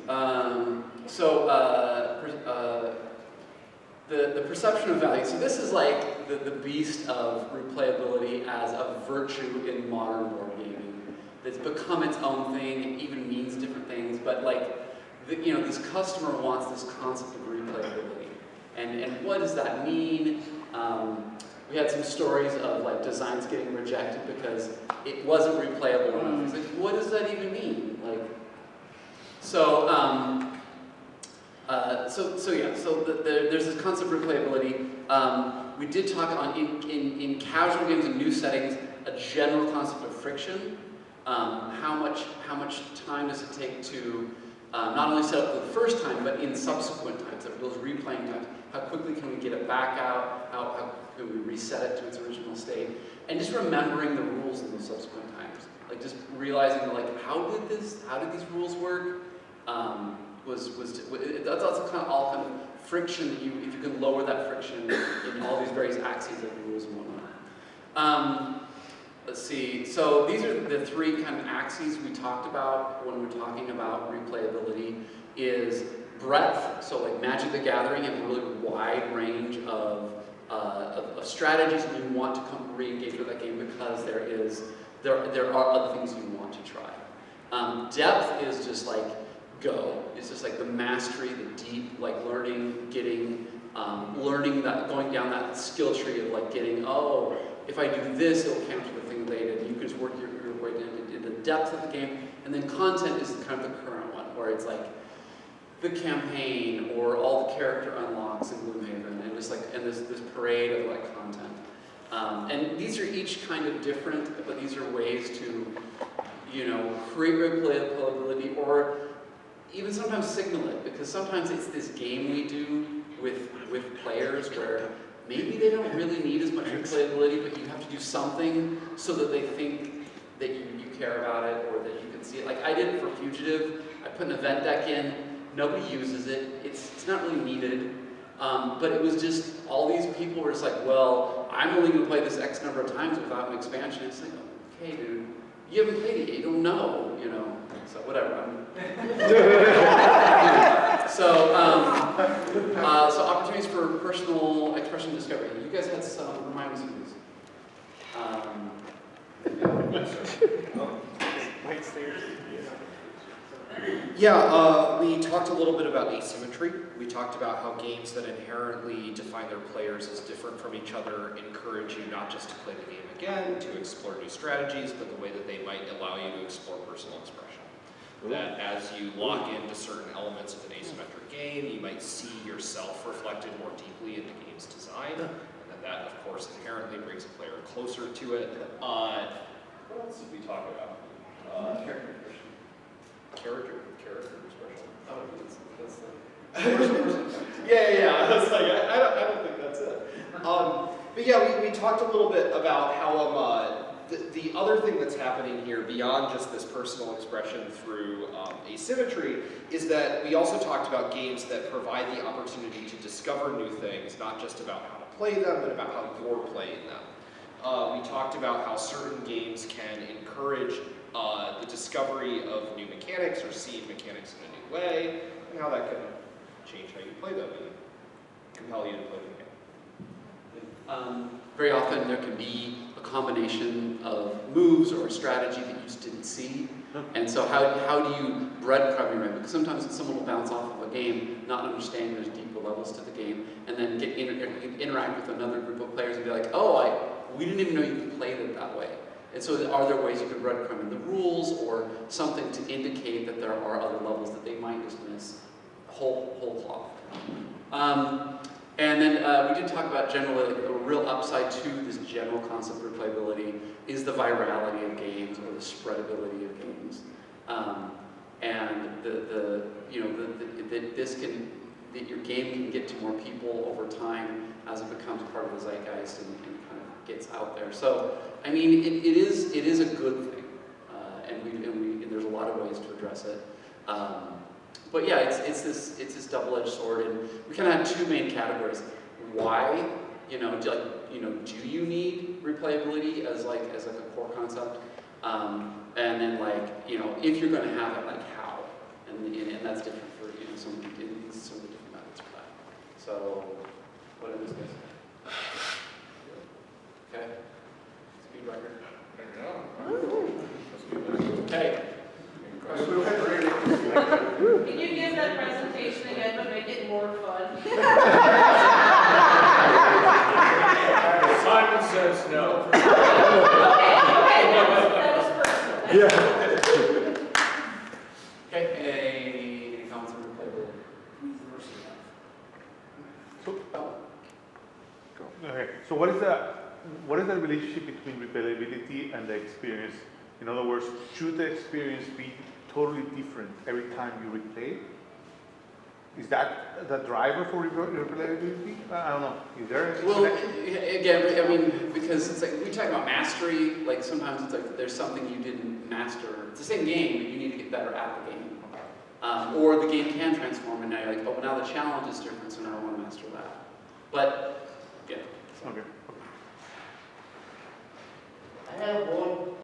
The perception of value. So this is like the beast of replayability as a virtue in modern board gaming. That's become its own thing. It even means different things. But like, this customer wants this concept of replayability, and what does that mean? We had some stories of like designs getting rejected because it wasn't replayable enough. It's like, what does that even mean? Like, there's this concept of replayability. We did talk on in casual games and new settings, a general concept of friction. How much time does it take to not only set up for the first time, but in subsequent times, those replaying times? How quickly can we get it back out? How can we reset it to its original state? And just remembering the rules in those subsequent times, like just realizing like how did these rules work? That's also kind of all kind of friction that if you can lower that friction in all these various axes of rules and whatnot. Let's see, so these are the three kind of axes we talked about when we're talking about replayability is breadth, so like Magic the Gathering, you have a really wide range of strategies and you want to come re-engage with that game because there are other things you want to try. Depth is just like go. It's just like the mastery, the deep, like learning, learning that, going down that skill tree of like getting, oh, if I do this, it'll counter the thing later. You can just work your way into the depth of the game. And then content is kind of the current one, where it's like the campaign or all the character unlocks in Gloomhaven, and just like this parade of like content. And these are each kind of different, but these are ways to, create replayability or even sometimes signal it, because sometimes it's this game we do with players where maybe they don't really need as much replayability, but you have to do something so that they think that you care about it or that you can see it. Like I did it for Fugitive. I put an event deck in. Nobody uses it. It's not really needed. But it was just all these people were just like, well, I'm only going to play this X number of times without an expansion. It's like, okay, dude, you haven't played it yet. You don't know, So whatever. So opportunities for personal expression discovery. You guys had some, remind me some of these. Yeah, we talked a little bit about asymmetry. We talked about how games that inherently define their players as different from each other encourage you not just to play the game again, to explore new strategies, but the way that they might allow you to explore personal expression. That as you lock into certain elements of an asymmetric game, you might see yourself reflected more deeply in the game's design, and that of course inherently brings a player closer to it. What else did we talk about? Character expression. Oh, that's yeah. I was like, I don't think that's it. But yeah, we talked a little bit about how the other thing that's happening here beyond just this personal expression through asymmetry is that we also talked about games that provide the opportunity to discover new things, not just about how to play them, but about how you're playing them. We talked about how certain games can encourage the discovery of new mechanics or seeing mechanics in a new way, and how that can change how you play them and compel you to play the game. Very often there can be a combination of moves or a strategy that you just didn't see. And so how do you breadcrumb your way? Because sometimes someone will bounce off of a game, not understanding there's deeper levels to the game, and then interact with another group of players and be like, oh, we didn't even know you could play it that way. And so are there ways you could breadcrumb in the rules or something to indicate that there are other levels that they might just miss whole cloth? And then we did talk about generally like a real upside to this general concept of replayability is the virality of games or the spreadability of games. And that your game can get to more people over time as it becomes part of the zeitgeist and kind of gets out there. So, I mean, it is a good thing, and there's a lot of ways to address it. But yeah, it's this double-edged sword, and we kind of had two main categories. Why, do you need replayability as like a core concept? And then if you're going to have it, like how? And that's different for some of the different methods for that. So, what did this guys say? Okay. Speed record. Okay. Can you give that presentation again, but make it more fun? Simon says no. Okay, any comments on replayability? Okay, so what is the relationship between replayability and the experience? In other words, should the experience be totally different every time you replay it? Is that the driver for replayability? I don't know. Is there a connection? Again, I mean, because it's like we talk about mastery. Like sometimes it's like there's something you didn't master. It's the same game, but you need to get better at the game. Or the game can transform, and now you're like, oh, but now the challenge is different, so now I want to master that. But yeah. Okay. I have one